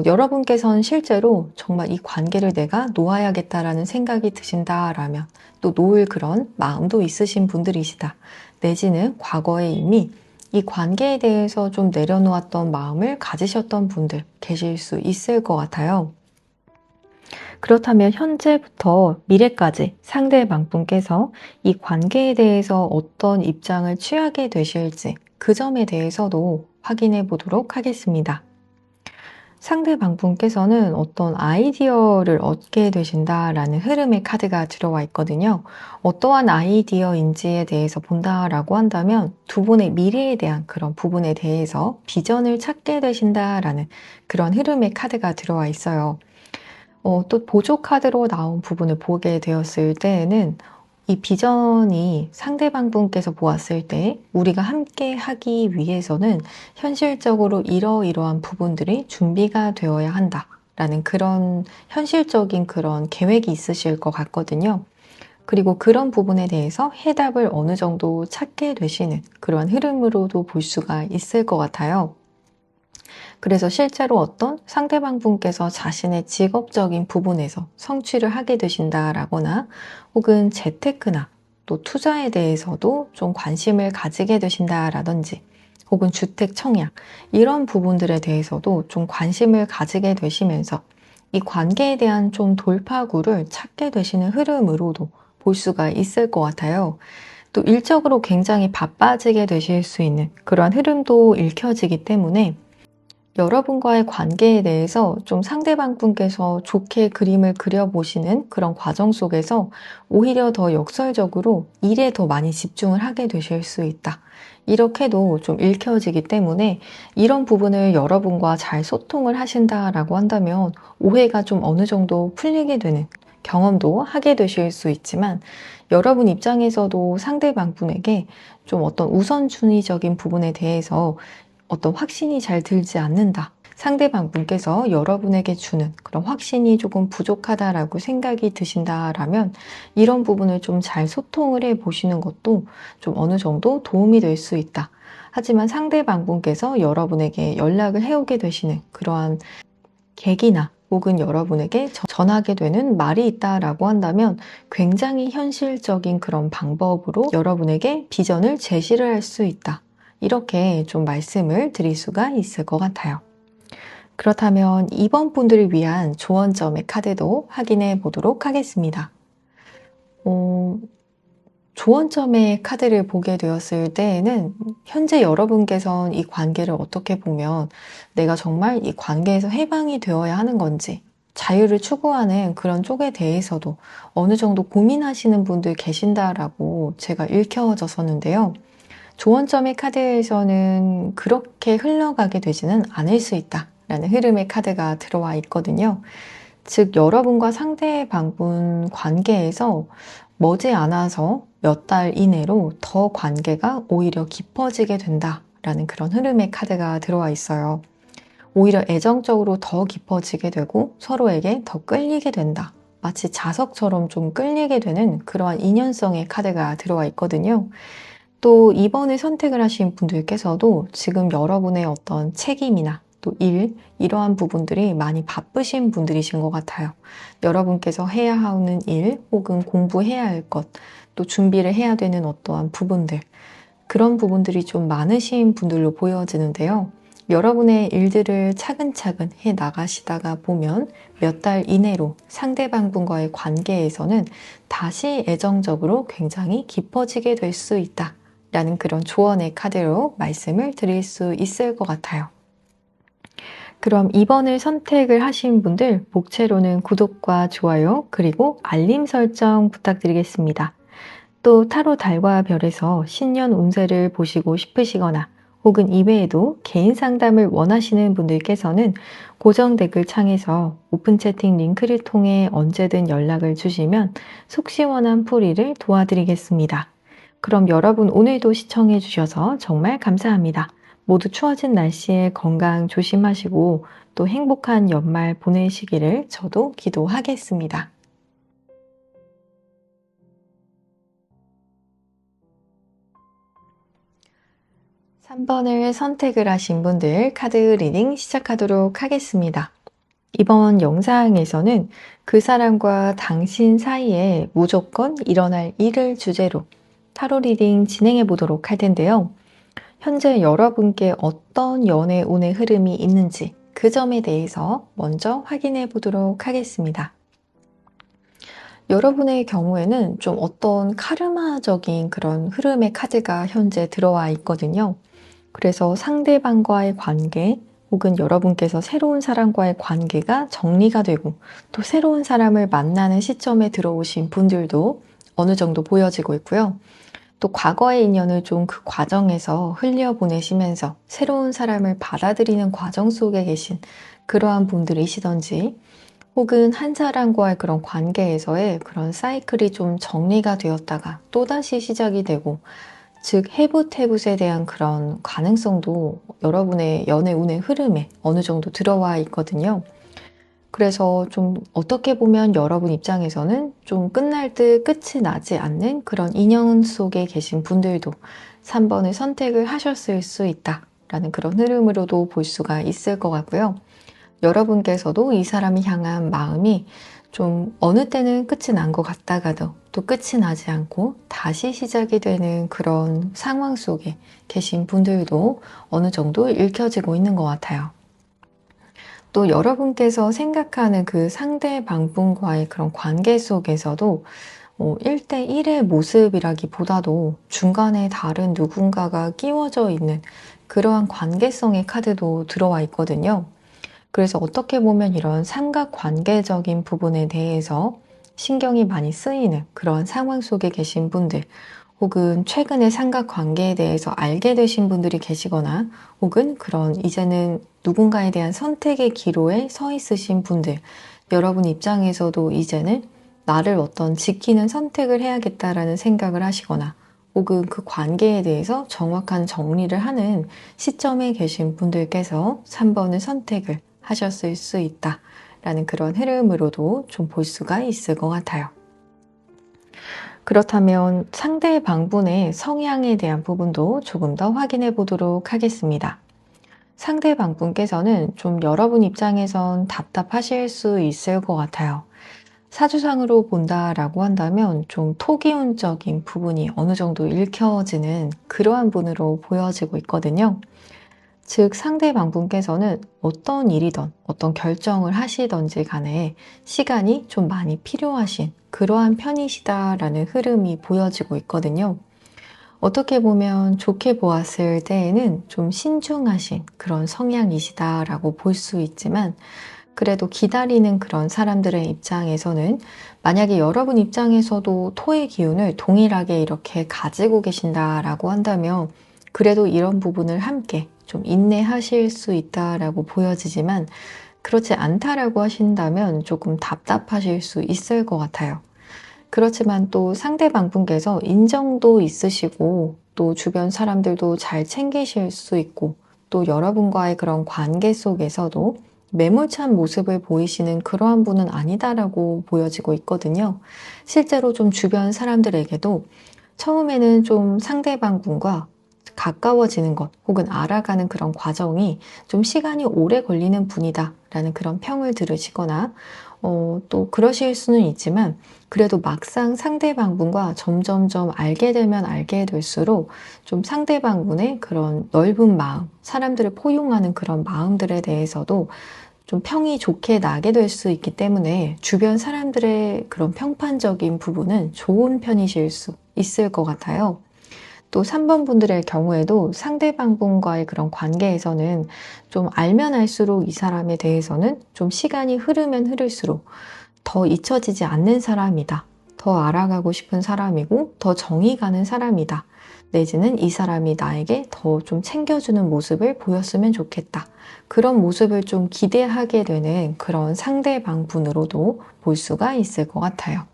여러분께서는 실제로 정말 이 관계를 내가 놓아야겠다라는 생각이 드신다라면 또 놓을 그런 마음도 있으신 분들이시다. 내지는 과거에 이미 이 관계에 대해서 좀 내려놓았던 마음을 가지셨던 분들 계실 수 있을 것 같아요. 그렇다면 현재부터 미래까지 상대방 분께서 이 관계에 대해서 어떤 입장을 취하게 되실지 그 점에 대해서도 확인해 보도록 하겠습니다. 상대방 분께서는 어떤 아이디어를 얻게 되신다라는 흐름의 카드가 들어와 있거든요. 어떠한 아이디어인지에 대해서 본다라고 한다면 두 분의 미래에 대한 그런 부분에 대해서 비전을 찾게 되신다라는 그런 흐름의 카드가 들어와 있어요. 또 보조 카드로 나온 부분을 보게 되었을 때에는 이 비전이 상대방 분께서 보았을 때 우리가 함께 하기 위해서는 현실적으로 이러이러한 부분들이 준비가 되어야 한다라는 그런 현실적인 그런 계획이 있으실 것 같거든요. 그리고 그런 부분에 대해서 해답을 어느 정도 찾게 되시는 그런 흐름으로도 볼 수가 있을 것 같아요. 그래서 실제로 어떤 상대방 분께서 자신의 직업적인 부분에서 성취를 하게 되신다라거나 혹은 재테크나 또 투자에 대해서도 좀 관심을 가지게 되신다라든지 혹은 주택 청약 이런 부분들에 대해서도 좀 관심을 가지게 되시면서 이 관계에 대한 좀 돌파구를 찾게 되시는 흐름으로도 볼 수가 있을 것 같아요. 또 일적으로 굉장히 바빠지게 되실 수 있는 그러한 흐름도 읽혀지기 때문에 여러분과의 관계에 대해서 좀 상대방 분께서 좋게 그림을 그려보시는 그런 과정 속에서 오히려 더 역설적으로 일에 더 많이 집중을 하게 되실 수 있다. 이렇게도 좀 읽혀지기 때문에 이런 부분을 여러분과 잘 소통을 하신다라고 한다면 오해가 좀 어느 정도 풀리게 되는 경험도 하게 되실 수 있지만 여러분 입장에서도 상대방 분에게 좀 어떤 우선순위적인 부분에 대해서 어떤 확신이 잘 들지 않는다. 상대방 분께서 여러분에게 주는 그런 확신이 조금 부족하다라고 생각이 드신다라면 이런 부분을 좀 잘 소통을 해 보시는 것도 좀 어느 정도 도움이 될 수 있다. 하지만 상대방 분께서 여러분에게 연락을 해오게 되시는 그러한 계기나 혹은 여러분에게 전하게 되는 말이 있다라고 한다면 굉장히 현실적인 그런 방법으로 여러분에게 비전을 제시를 할 수 있다. 이렇게 좀 말씀을 드릴 수가 있을 것 같아요. 그렇다면 이번 분들을 위한 조언점의 카드도 확인해 보도록 하겠습니다. 어, 조언점의 카드를 보게 되었을 때에는 현재 여러분께서는 이 관계를 어떻게 보면 내가 정말 이 관계에서 해방이 되어야 하는 건지 자유를 추구하는 그런 쪽에 대해서도 어느 정도 고민하시는 분들 계신다라고 제가 읽혀졌었는데요. 조언점의 카드에서는 그렇게 흘러가게 되지는 않을 수 있다 라는 흐름의 카드가 들어와 있거든요. 즉 여러분과 상대방분 관계에서 머지않아서 몇 달 이내로 더 관계가 오히려 깊어지게 된다라는 그런 흐름의 카드가 들어와 있어요. 오히려 애정적으로 더 깊어지게 되고 서로에게 더 끌리게 된다. 마치 자석처럼 좀 끌리게 되는 그러한 인연성의 카드가 들어와 있거든요. 또 이번에 선택을 하신 분들께서도 지금 여러분의 어떤 책임이나 또 이러한 부분들이 많이 바쁘신 분들이신 것 같아요. 여러분께서 해야 하는 일 혹은 공부해야 할 것, 또 준비를 해야 되는 어떠한 부분들, 그런 부분들이 좀 많으신 분들로 보여지는데요. 여러분의 일들을 차근차근 해 나가시다가 보면 몇 달 이내로 상대방분과의 관계에서는 다시 애정적으로 굉장히 깊어지게 될 수 있다 라는 그런 조언의 카드로 말씀을 드릴 수 있을 것 같아요. 그럼 이번을 선택을 하신 분들 목채로는 구독과 좋아요 그리고 알림 설정 부탁드리겠습니다. 또 타로 달과 별에서 신년 운세를 보시고 싶으시거나 혹은 이외에도 개인 상담을 원하시는 분들께서는 고정 댓글 창에서 오픈 채팅 링크를 통해 언제든 연락을 주시면 속 시원한 풀이를 도와드리겠습니다. 그럼 여러분 오늘도 시청해 주셔서 정말 감사합니다. 모두 추워진 날씨에 건강 조심하시고 또 행복한 연말 보내시기를 저도 기도하겠습니다. 3번을 선택을 하신 분들 카드 리딩 시작하도록 하겠습니다. 이번 영상에서는 그 사람과 당신 사이에 무조건 일어날 일을 주제로 타로 리딩 진행해 보도록 할 텐데요. 현재 여러분께 어떤 연애 운의 흐름이 있는지 그 점에 대해서 먼저 확인해 보도록 하겠습니다. 여러분의 경우에는 좀 어떤 카르마적인 그런 흐름의 카드가 현재 들어와 있거든요. 그래서 상대방과의 관계 혹은 여러분께서 새로운 사람과의 관계가 정리가 되고 또 새로운 사람을 만나는 시점에 들어오신 분들도 어느 정도 보여지고 있고요. 또 과거의 인연을 좀 그 과정에서 흘려보내시면서 새로운 사람을 받아들이는 과정 속에 계신 그러한 분들이시던지 혹은 한 사람과의 그런 관계에서의 그런 사이클이 좀 정리가 되었다가 또다시 시작이 되고 즉 해붓해붓에 대한 그런 가능성도 여러분의 연애 운의 흐름에 어느 정도 들어와 있거든요. 그래서 좀 어떻게 보면 여러분 입장에서는 좀 끝날 듯 끝이 나지 않는 그런 인연 속에 계신 분들도 3번을 선택을 하셨을 수 있다라는 그런 흐름으로도 볼 수가 있을 것 같고요. 여러분께서도 이 사람이 향한 마음이 좀 어느 때는 끝이 난 것 같다가도 또 끝이 나지 않고 다시 시작이 되는 그런 상황 속에 계신 분들도 어느 정도 읽혀지고 있는 것 같아요. 또 여러분께서 생각하는 그 상대방분과의 그런 관계 속에서도 1대1의 모습이라기보다도 중간에 다른 누군가가 끼워져 있는 그러한 관계성의 카드도 들어와 있거든요. 그래서 어떻게 보면 이런 삼각관계적인 부분에 대해서 신경이 많이 쓰이는 그런 상황 속에 계신 분들 혹은 최근에 삼각관계에 대해서 알게 되신 분들이 계시거나 혹은 그런 이제는 누군가에 대한 선택의 기로에 서 있으신 분들 여러분 입장에서도 이제는 나를 어떤 지키는 선택을 해야겠다라는 생각을 하시거나 혹은 그 관계에 대해서 정확한 정리를 하는 시점에 계신 분들께서 3번의 선택을 하셨을 수 있다라는 그런 흐름으로도 좀 볼 수가 있을 것 같아요. 그렇다면 상대방분의 성향에 대한 부분도 조금 더 확인해 보도록 하겠습니다. 상대방분께서는 좀 여러분 입장에선 답답하실 수 있을 것 같아요. 사주상으로 본다라고 한다면 좀 토기운적인 부분이 어느 정도 읽혀지는 그러한 분으로 보여지고 있거든요. 즉 상대방분께서는 어떤 일이든 어떤 결정을 하시던지 간에 시간이 좀 많이 필요하신 그러한 편이시다라는 흐름이 보여지고 있거든요. 어떻게 보면 좋게 보았을 때에는 좀 신중하신 그런 성향이시다라고 볼 수 있지만 그래도 기다리는 그런 사람들의 입장에서는 만약에 여러분 입장에서도 토의 기운을 동일하게 이렇게 가지고 계신다라고 한다면 그래도 이런 부분을 함께 좀 인내하실 수 있다라고 보여지지만 그렇지 않다라고 하신다면 조금 답답하실 수 있을 것 같아요. 그렇지만 또 상대방분께서 인정도 있으시고 또 주변 사람들도 잘 챙기실 수 있고 또 여러분과의 그런 관계 속에서도 매몰찬 모습을 보이시는 그러한 분은 아니다라고 보여지고 있거든요. 실제로 좀 주변 사람들에게도 처음에는 좀 상대방 분과 가까워지는 것 혹은 알아가는 그런 과정이 좀 시간이 오래 걸리는 분이다 라는 그런 평을 들으시거나 또 그러실 수는 있지만 그래도 막상 상대방 분과 점점점 알게 되면 알게 될수록 좀 상대방 분의 그런 넓은 마음, 사람들을 포용하는 그런 마음들에 대해서도 좀 평이 좋게 나게 될 수 있기 때문에 주변 사람들의 그런 평판적인 부분은 좋은 편이실 수 있을 것 같아요. 또 3번 분들의 경우에도 상대방 분과의 그런 관계에서는 좀 알면 알수록 이 사람에 대해서는 좀 시간이 흐르면 흐를수록 더 잊혀지지 않는 사람이다. 더 알아가고 싶은 사람이고 더 정이 가는 사람이다. 내지는 이 사람이 나에게 더 좀 챙겨주는 모습을 보였으면 좋겠다. 그런 모습을 좀 기대하게 되는 그런 상대방 분으로도 볼 수가 있을 것 같아요.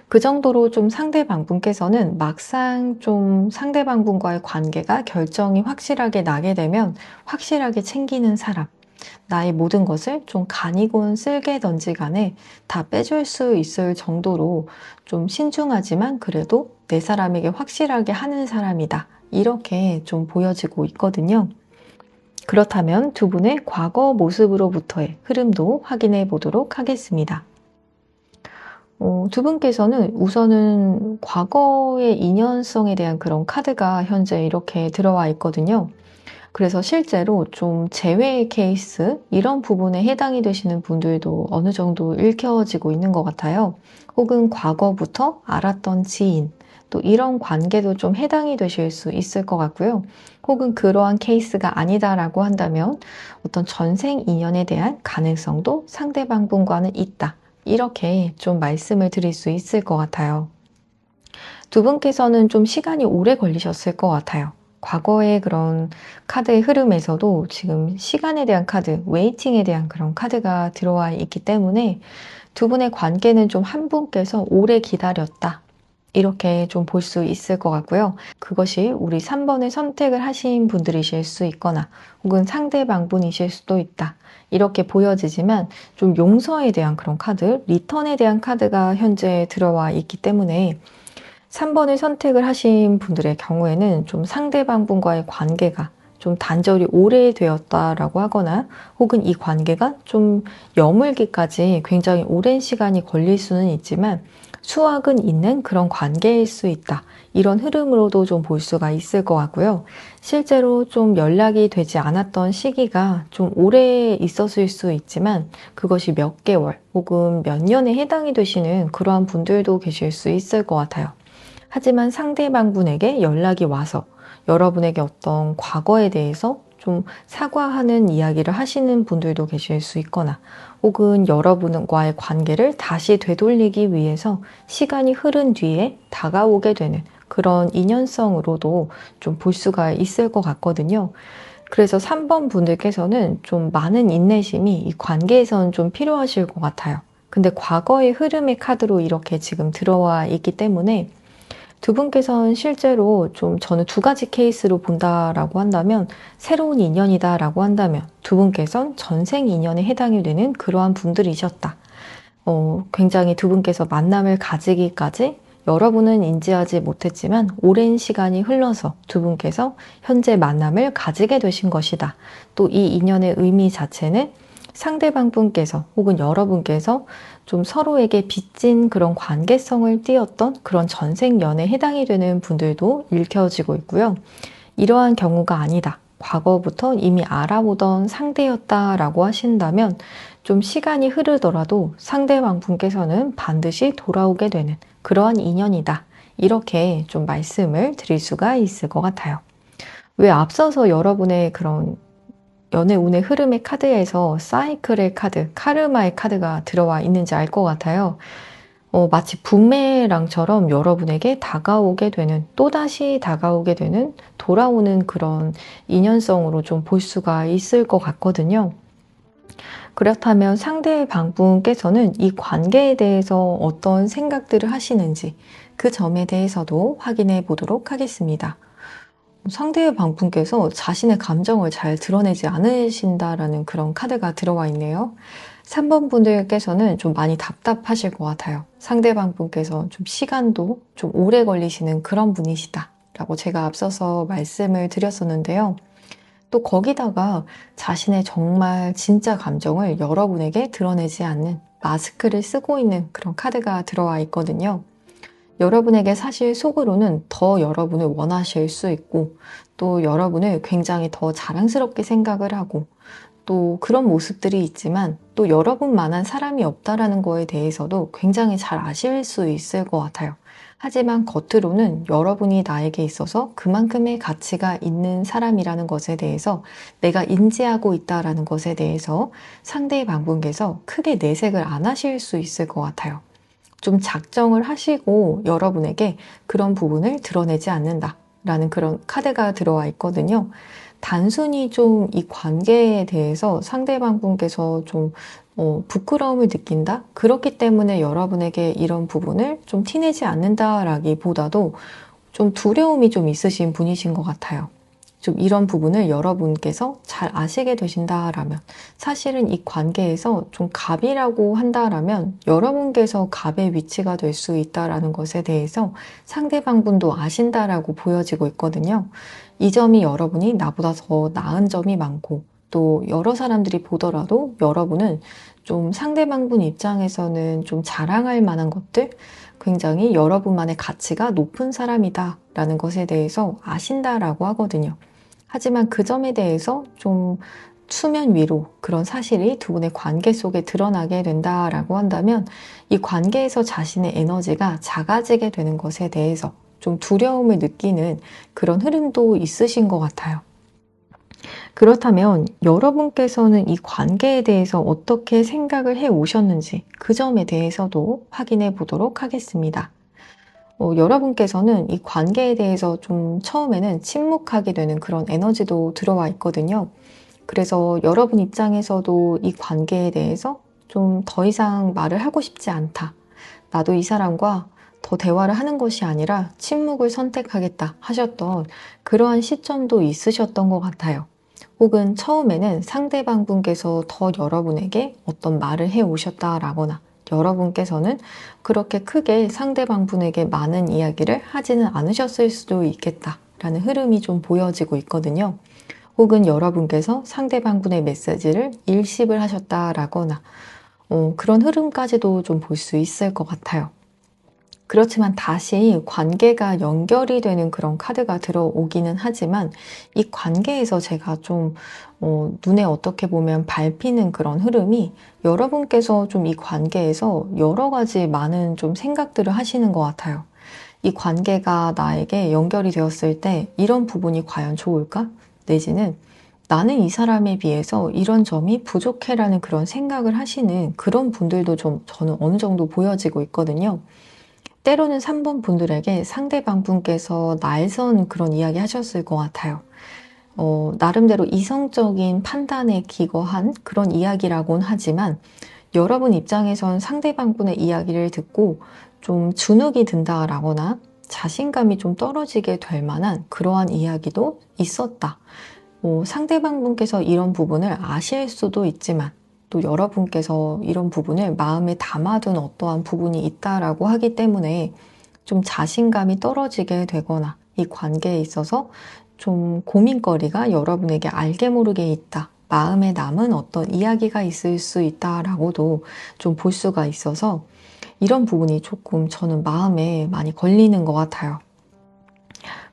그 정도로 좀 상대방 분께서는 막상 좀 상대방 분과의 관계가 결정이 확실하게 나게 되면 확실하게 챙기는 사람, 나의 모든 것을 좀 간이곤 쓸게 던지 간에 다 빼줄 수 있을 정도로 좀 신중하지만 그래도 내 사람에게 확실하게 하는 사람이다. 이렇게 좀 보여지고 있거든요. 그렇다면 두 분의 과거 모습으로부터의 흐름도 확인해 보도록 하겠습니다. 두 분께서는 우선은 과거의 인연성에 대한 그런 카드가 현재 이렇게 들어와 있거든요. 그래서 실제로 좀 재회 케이스 이런 부분에 해당이 되시는 분들도 어느 정도 읽혀지고 있는 것 같아요. 혹은 과거부터 알았던 지인, 또 이런 관계도 좀 해당이 되실 수 있을 것 같고요. 혹은 그러한 케이스가 아니다라고 한다면 어떤 전생 인연에 대한 가능성도 상대방 분과는 있다. 이렇게 좀 말씀을 드릴 수 있을 것 같아요. 두 분께서는 좀 시간이 오래 걸리셨을 것 같아요. 과거의 그런 카드의 흐름에서도 지금 시간에 대한 카드, 웨이팅에 대한 그런 카드가 들어와 있기 때문에 두 분의 관계는 좀 한 분께서 오래 기다렸다. 이렇게 좀 볼 수 있을 것 같고요. 그것이 우리 3번을 선택을 하신 분들이실 수 있거나 혹은 상대방 분이실 수도 있다. 이렇게 보여지지만 좀 용서에 대한 그런 카드, 리턴에 대한 카드가 현재 들어와 있기 때문에 3번을 선택을 하신 분들의 경우에는 좀 상대방 분과의 관계가 좀 단절이 오래되었다라고 하거나 혹은 이 관계가 좀 여물기까지 굉장히 오랜 시간이 걸릴 수는 있지만 수확은 있는 그런 관계일 수 있다. 이런 흐름으로도 좀 볼 수가 있을 것 같고요. 실제로 좀 연락이 되지 않았던 시기가 좀 오래 있었을 수 있지만 그것이 몇 개월 혹은 몇 년에 해당이 되시는 그러한 분들도 계실 수 있을 것 같아요. 하지만 상대방 분에게 연락이 와서 여러분에게 어떤 과거에 대해서 좀 사과하는 이야기를 하시는 분들도 계실 수 있거나 혹은 여러분과의 관계를 다시 되돌리기 위해서 시간이 흐른 뒤에 다가오게 되는 그런 인연성으로도 좀 볼 수가 있을 것 같거든요. 그래서 3번 분들께서는 좀 많은 인내심이 이 관계에서는 좀 필요하실 것 같아요. 근데 과거의 흐름의 카드로 이렇게 지금 들어와 있기 때문에 두 분께서는 실제로 좀 저는 두 가지 케이스로 본다라고 한다면 새로운 인연이다라고 한다면 두 분께서는 전생 인연에 해당이 되는 그러한 분들이셨다. 굉장히 두 분께서 만남을 가지기까지 여러분은 인지하지 못했지만 오랜 시간이 흘러서 두 분께서 현재 만남을 가지게 되신 것이다. 또 이 인연의 의미 자체는 상대방 분께서 혹은 여러분께서 좀 서로에게 빚진 그런 관계성을 띄었던 그런 전생연에 해당이 되는 분들도 읽혀지고 있고요. 이러한 경우가 아니다. 과거부터 이미 알아보던 상대였다라고 하신다면 좀 시간이 흐르더라도 상대방 분께서는 반드시 돌아오게 되는 그러한 인연이다. 이렇게 좀 말씀을 드릴 수가 있을 것 같아요. 왜 앞서서 여러분의 그런 연애 운의 흐름의 카드에서 사이클의 카드, 카르마의 카드가 들어와 있는지 알 것 같아요. 마치 부메랑처럼 여러분에게 다가오게 되는, 또다시 다가오게 되는, 돌아오는 그런 인연성으로 좀 볼 수가 있을 것 같거든요. 그렇다면 상대방 분께서는 이 관계에 대해서 어떤 생각들을 하시는지 그 점에 대해서도 확인해 보도록 하겠습니다. 상대의 방분께서 자신의 감정을 잘 드러내지 않으신다라는 그런 카드가 들어와 있네요. 3번 분들께서는 좀 많이 답답하실 것 같아요. 상대방 분께서 좀 시간도 좀 오래 걸리시는 그런 분이시다 라고 제가 앞서서 말씀을 드렸었는데요. 또 거기다가 자신의 정말 진짜 감정을 여러분에게 드러내지 않는 마스크를 쓰고 있는 그런 카드가 들어와 있거든요. 여러분에게 사실 속으로는 더 여러분을 원하실 수 있고, 또 여러분을 굉장히 더 자랑스럽게 생각을 하고, 또 그런 모습들이 있지만 또 여러분만한 사람이 없다라는 거에 대해서도 굉장히 잘 아실 수 있을 것 같아요. 하지만 겉으로는 여러분이 나에게 있어서 그만큼의 가치가 있는 사람이라는 것에 대해서 내가 인지하고 있다라는 것에 대해서 상대의 방분께서 크게 내색을 안 하실 수 있을 것 같아요. 좀 작정을 하시고 여러분에게 그런 부분을 드러내지 않는다라는 그런 카드가 들어와 있거든요. 단순히 좀 이 관계에 대해서 상대방 분께서 좀 부끄러움을 느낀다? 그렇기 때문에 여러분에게 이런 부분을 좀 티내지 않는다라기보다도 좀 두려움이 좀 있으신 분이신 것 같아요. 좀 이런 부분을 여러분께서 잘 아시게 되신다라면, 사실은 이 관계에서 좀 갑이라고 한다라면 여러분께서 갑의 위치가 될 수 있다라는 것에 대해서 상대방분도 아신다라고 보여지고 있거든요. 이 점이 여러분이 나보다 더 나은 점이 많고, 또 여러 사람들이 보더라도 여러분은 좀 상대방분 입장에서는 좀 자랑할 만한 것들, 굉장히 여러분만의 가치가 높은 사람이다 라는 것에 대해서 아신다라고 하거든요. 하지만 그 점에 대해서 좀 수면 위로 그런 사실이 두 분의 관계 속에 드러나게 된다라고 한다면, 이 관계에서 자신의 에너지가 작아지게 되는 것에 대해서 좀 두려움을 느끼는 그런 흐름도 있으신 것 같아요. 그렇다면 여러분께서는 이 관계에 대해서 어떻게 생각을 해 오셨는지 그 점에 대해서도 확인해 보도록 하겠습니다. 여러분께서는 이 관계에 대해서 좀 처음에는 침묵하게 되는 그런 에너지도 들어와 있거든요. 그래서 여러분 입장에서도 이 관계에 대해서 좀 더 이상 말을 하고 싶지 않다. 나도 이 사람과 더 대화를 하는 것이 아니라 침묵을 선택하겠다 하셨던 그러한 시점도 있으셨던 것 같아요. 혹은 처음에는 상대방 분께서 더 여러분에게 어떤 말을 해 오셨다라거나, 여러분께서는 그렇게 크게 상대방 분에게 많은 이야기를 하지는 않으셨을 수도 있겠다라는 흐름이 좀 보여지고 있거든요. 혹은 여러분께서 상대방 분의 메시지를 일십을 하셨다라거나, 그런 흐름까지도 좀 볼 수 있을 것 같아요. 그렇지만 다시 관계가 연결이 되는 그런 카드가 들어오기는 하지만, 이 관계에서 제가 좀 눈에 어떻게 보면 밟히는 그런 흐름이, 여러분께서 좀 이 관계에서 여러 가지 많은 좀 생각들을 하시는 것 같아요. 이 관계가 나에게 연결이 되었을 때 이런 부분이 과연 좋을까? 내지는 나는 이 사람에 비해서 이런 점이 부족해라는 그런 생각을 하시는 그런 분들도 좀 저는 어느 정도 보여지고 있거든요. 때로는 3번 분들에게 상대방 분께서 날선 그런 이야기 하셨을 것 같아요. 나름대로 이성적인 판단에 기거한 그런 이야기라고는 하지만, 여러분 입장에선 상대방 분의 이야기를 듣고 좀 주눅이 든다라거나 자신감이 좀 떨어지게 될 만한 그러한 이야기도 있었다. 상대방 분께서 이런 부분을 아실 수도 있지만, 또 여러분께서 이런 부분을 마음에 담아둔 어떠한 부분이 있다라고 하기 때문에 좀 자신감이 떨어지게 되거나 이 관계에 있어서 좀 고민거리가 여러분에게 알게 모르게 있다, 마음에 남은 어떤 이야기가 있을 수 있다라고도 좀 볼 수가 있어서, 이런 부분이 조금 저는 마음에 많이 걸리는 것 같아요.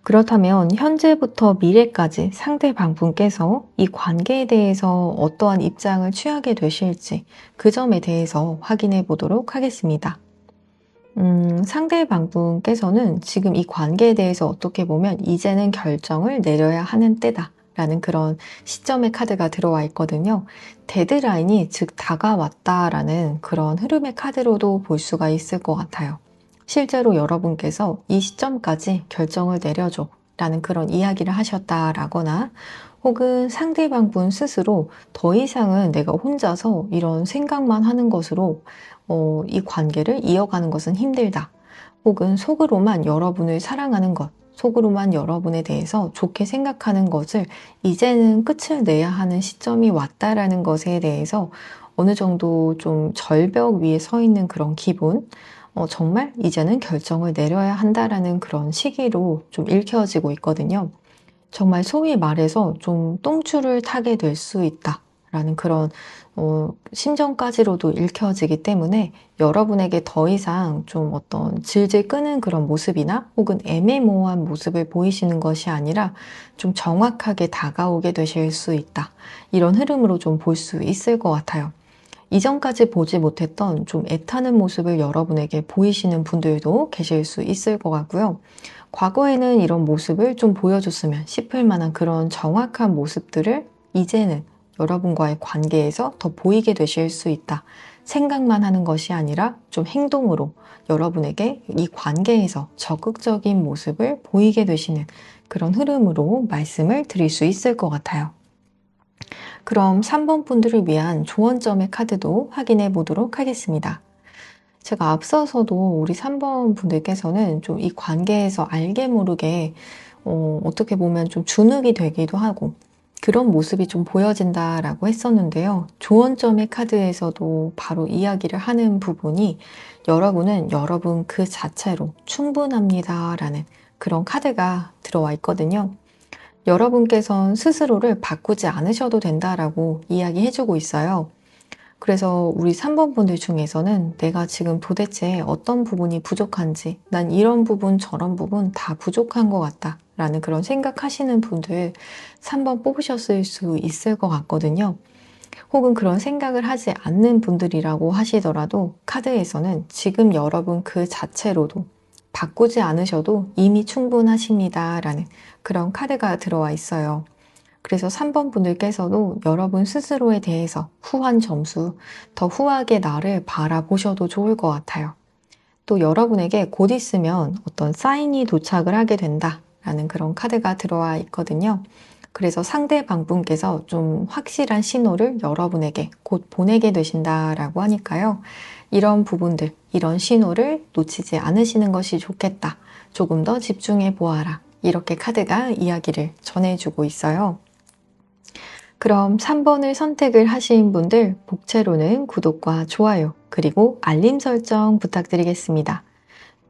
그렇다면 현재부터 미래까지 상대방 분께서 이 관계에 대해서 어떠한 입장을 취하게 되실지 그 점에 대해서 확인해 보도록 하겠습니다. 상대방 분께서는 지금 이 관계에 대해서 어떻게 보면 이제는 결정을 내려야 하는 때다 라는 그런 시점의 카드가 들어와 있거든요. 데드라인이 즉 다가왔다라는 그런 흐름의 카드로도 볼 수가 있을 것 같아요. 실제로 여러분께서 이 시점까지 결정을 내려줘 라는 그런 이야기를 하셨다라거나, 혹은 상대방 분 스스로 더 이상은 내가 혼자서 이런 생각만 하는 것으로 이 관계를 이어가는 것은 힘들다. 혹은 속으로만 여러분을 사랑하는 것, 속으로만 여러분에 대해서 좋게 생각하는 것을 이제는 끝을 내야 하는 시점이 왔다라는 것에 대해서 어느 정도 좀 절벽 위에 서 있는 그런 기분, 정말 이제는 결정을 내려야 한다라는 그런 시기로 좀 읽혀지고 있거든요. 정말 소위 말해서 좀 똥줄을 타게 될 수 있다라는 그런 심정까지로도 읽혀지기 때문에 여러분에게 더 이상 좀 어떤 질질 끄는 그런 모습이나 혹은 애매모호한 모습을 보이시는 것이 아니라 좀 정확하게 다가오게 되실 수 있다. 이런 흐름으로 좀 볼 수 있을 것 같아요. 이전까지 보지 못했던 좀 애타는 모습을 여러분에게 보이시는 분들도 계실 수 있을 것 같고요. 과거에는 이런 모습을 좀 보여줬으면 싶을 만한 그런 정확한 모습들을 이제는 여러분과의 관계에서 더 보이게 되실 수 있다. 생각만 하는 것이 아니라 좀 행동으로 여러분에게 이 관계에서 적극적인 모습을 보이게 되시는 그런 흐름으로 말씀을 드릴 수 있을 것 같아요. 그럼 3번 분들을 위한 조언점의 카드도 확인해 보도록 하겠습니다. 제가 앞서서도 우리 3번 분들께서는 좀 이 관계에서 알게 모르게 어떻게 보면 좀 주눅이 되기도 하고 그런 모습이 좀 보여진다라고 했었는데요. 조언점의 카드에서도 바로 이야기를 하는 부분이 여러분은 여러분 그 자체로 충분합니다라는 그런 카드가 들어와 있거든요. 여러분께선 스스로를 바꾸지 않으셔도 된다라고 이야기해주고 있어요. 그래서 우리 3번 분들 중에서는 내가 지금 도대체 어떤 부분이 부족한지, 난 이런 부분, 저런 부분 다 부족한 것 같다 라는 그런 생각하시는 분들 3번 뽑으셨을 수 있을 것 같거든요. 혹은 그런 생각을 하지 않는 분들이라고 하시더라도 카드에서는 지금 여러분 그 자체로도 바꾸지 않으셔도 이미 충분하십니다 라는 그런 카드가 들어와 있어요. 그래서 3번 분들께서도 여러분 스스로에 대해서 후한 점수, 더 후하게 나를 바라보셔도 좋을 것 같아요. 또 여러분에게 곧 있으면 어떤 사인이 도착을 하게 된다라는 그런 카드가 들어와 있거든요. 그래서 상대방 분께서 좀 확실한 신호를 여러분에게 곧 보내게 되신다라고 하니까요. 이런 부분들, 이런 신호를 놓치지 않으시는 것이 좋겠다. 조금 더 집중해 보아라. 이렇게 카드가 이야기를 전해주고 있어요. 그럼 3번을 선택을 하신 분들 복채로는 구독과 좋아요 그리고 알림 설정 부탁드리겠습니다.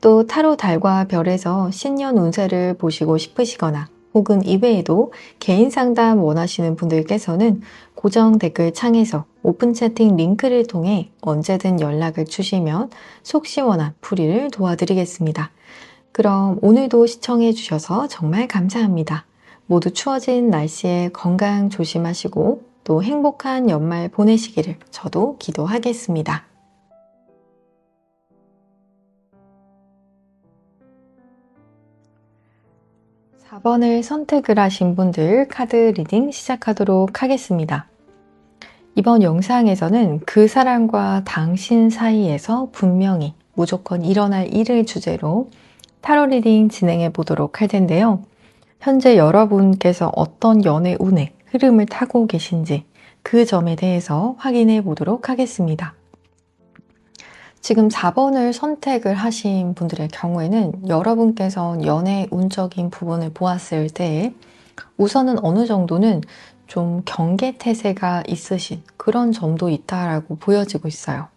또 타로 달과 별에서 신년 운세를 보시고 싶으시거나 혹은 이외에도 개인 상담 원하시는 분들께서는 고정 댓글 창에서 오픈 채팅 링크를 통해 언제든 연락을 주시면 속 시원한 풀이를 도와드리겠습니다. 그럼 오늘도 시청해 주셔서 정말 감사합니다. 모두 추워진 날씨에 건강 조심하시고 또 행복한 연말 보내시기를 저도 기도하겠습니다. 4번을 선택을 하신 분들 카드 리딩 시작하도록 하겠습니다. 이번 영상에서는 그 사람과 당신 사이에서 분명히 무조건 일어날 일을 주제로 타로 리딩 진행해 보도록 할 텐데요. 현재 여러분께서 어떤 연애 운의 흐름을 타고 계신지 그 점에 대해서 확인해 보도록 하겠습니다. 지금 4번을 선택을 하신 분들의 경우에는 여러분께서 연애 운적인 부분을 보았을 때 우선은 어느 정도는 좀 경계태세가 있으신 그런 점도 있다라고 보여지고 있어요.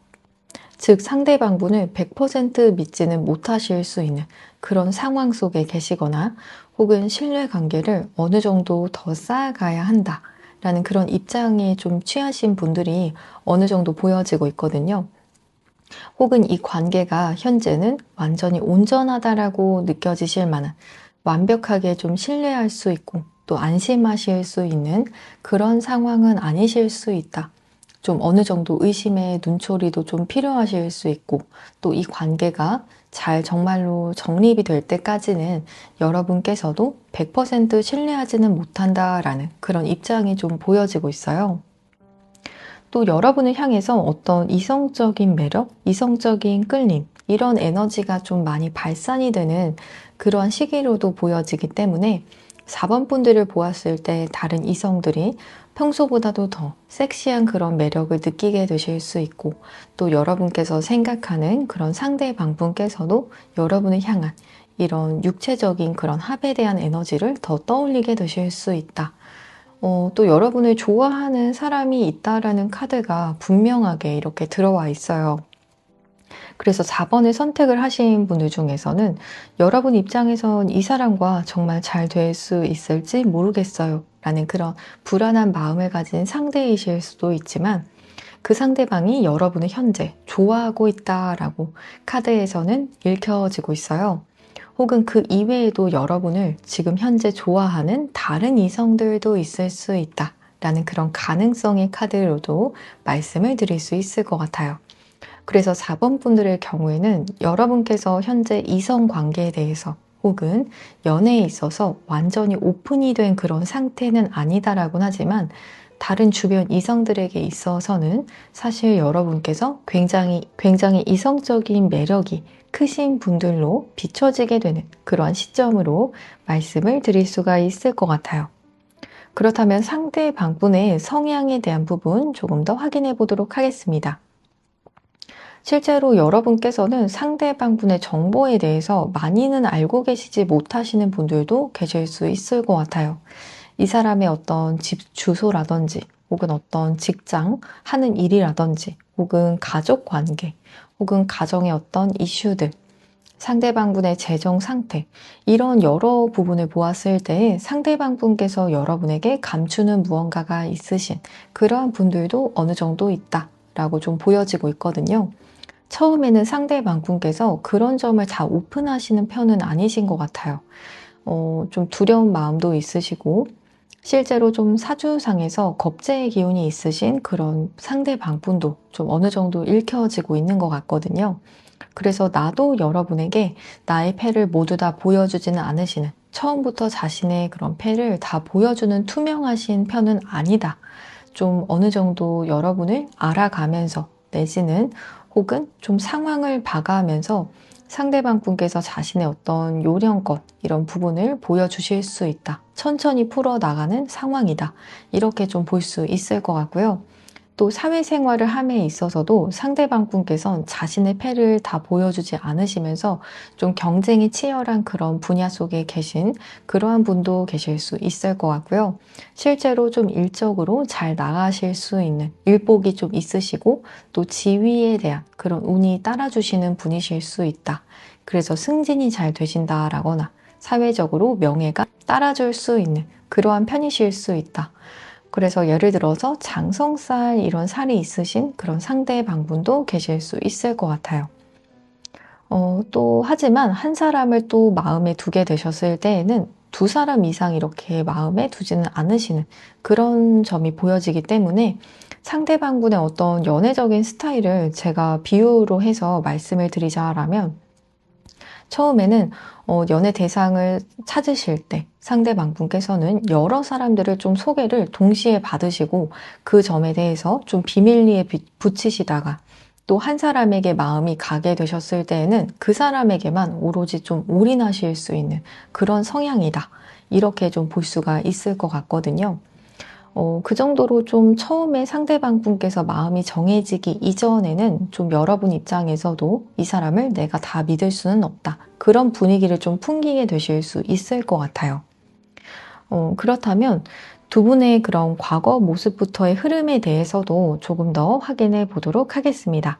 즉 상대방분을 100% 믿지는 못하실 수 있는 그런 상황 속에 계시거나 혹은 신뢰관계를 어느 정도 더 쌓아가야 한다라는 그런 입장에 좀 취하신 분들이 어느 정도 보여지고 있거든요. 혹은 이 관계가 현재는 완전히 온전하다라고 느껴지실 만한 완벽하게 좀 신뢰할 수 있고 또 안심하실 수 있는 그런 상황은 아니실 수 있다. 좀 어느 정도 의심의 눈초리도 좀 필요하실 수 있고 또 이 관계가 잘 정말로 정립이 될 때까지는 여러분께서도 100% 신뢰하지는 못한다라는 그런 입장이 좀 보여지고 있어요. 또 여러분을 향해서 어떤 이성적인 매력, 이성적인 끌림 이런 에너지가 좀 많이 발산이 되는 그러한 시기로도 보여지기 때문에 4번 분들을 보았을 때 다른 이성들이 평소보다도 더 섹시한 그런 매력을 느끼게 되실 수 있고 또 여러분께서 생각하는 그런 상대방 분께서도 여러분을 향한 이런 육체적인 그런 합에 대한 에너지를 더 떠올리게 되실 수 있다. 또 여러분을 좋아하는 사람이 있다라는 카드가 분명하게 이렇게 들어와 있어요. 그래서 4번을 선택을 하신 분들 중에서는 여러분 입장에선 이 사람과 정말 잘 될 수 있을지 모르겠어요 라는 그런 불안한 마음을 가진 상대이실 수도 있지만, 그 상대방이 여러분을 현재 좋아하고 있다라고 카드에서는 읽혀지고 있어요. 혹은 그 이외에도 여러분을 지금 현재 좋아하는 다른 이성들도 있을 수 있다 라는 그런 가능성의 카드로도 말씀을 드릴 수 있을 것 같아요. 그래서 4번 분들의 경우에는 여러분께서 현재 이성 관계에 대해서 혹은 연애에 있어서 완전히 오픈이 된 그런 상태는 아니다라고는 하지만, 다른 주변 이성들에게 있어서는 사실 여러분께서 굉장히 이성적인 매력이 크신 분들로 비춰지게 되는 그런 시점으로 말씀을 드릴 수가 있을 것 같아요. 그렇다면 상대방분의 성향에 대한 부분 조금 더 확인해 보도록 하겠습니다. 실제로 여러분께서는 상대방분의 정보에 대해서 많이는 알고 계시지 못하시는 분들도 계실 수 있을 것 같아요. 이 사람의 어떤 집 주소라든지, 혹은 어떤 직장, 하는 일이라든지, 혹은 가족 관계, 혹은 가정의 어떤 이슈들, 상대방분의 재정 상태, 이런 여러 부분을 보았을 때 상대방분께서 여러분에게 감추는 무언가가 있으신 그러한 분들도 어느 정도 있다라고 좀 보여지고 있거든요. 처음에는 상대방분께서 그런 점을 다 오픈하시는 편은 아니신 것 같아요. 좀 두려운 마음도 있으시고, 실제로 좀 사주상에서 겁재의 기운이 있으신 그런 상대방분도 좀 어느 정도 읽혀지고 있는 것 같거든요. 그래서 나도 여러분에게 나의 패를 모두 다 보여주지는 않으시는, 처음부터 자신의 그런 패를 다 보여주는 투명하신 편은 아니다. 좀 어느 정도 여러분을 알아가면서, 내지는 혹은 좀 상황을 봐가면서 상대방 분께서 자신의 어떤 요령껏 이런 부분을 보여주실 수 있다. 천천히 풀어나가는 상황이다. 이렇게 좀 볼 수 있을 것 같고요. 또 사회생활을 함에 있어서도 상대방 분께서는 자신의 패를 다 보여주지 않으시면서 좀 경쟁이 치열한 그런 분야 속에 계신 그러한 분도 계실 수 있을 것 같고요. 실제로 좀 일적으로 잘 나가실 수 있는 일복이 좀 있으시고, 또 지위에 대한 그런 운이 따라주시는 분이실 수 있다. 그래서 승진이 잘 되신다라거나 사회적으로 명예가 따라줄 수 있는 그러한 편이실 수 있다. 그래서 예를 들어서 장성살 이런 살이 있으신 그런 상대방분도 계실 수 있을 것 같아요. 또 하지만 한 사람을 또 마음에 두게 되셨을 때에는 두 사람 이상 이렇게 마음에 두지는 않으시는 그런 점이 보여지기 때문에, 상대방분의 어떤 연애적인 스타일을 제가 비유로 해서 말씀을 드리자라면, 처음에는 연애 대상을 찾으실 때 상대방 분께서는 여러 사람들을 좀 소개를 동시에 받으시고, 그 점에 대해서 좀 비밀리에 붙이시다가 또 한 사람에게 마음이 가게 되셨을 때에는 그 사람에게만 오로지 좀 올인하실 수 있는 그런 성향이다. 이렇게 좀 볼 수가 있을 것 같거든요. 그 정도로 좀 처음에 상대방 분께서 마음이 정해지기 이전에는 좀 여러분 입장에서도 이 사람을 내가 다 믿을 수는 없다. 그런 분위기를 좀 풍기게 되실 수 있을 것 같아요. 그렇다면 두 분의 그런 과거 모습부터의 흐름에 대해서도 조금 더 확인해 보도록 하겠습니다.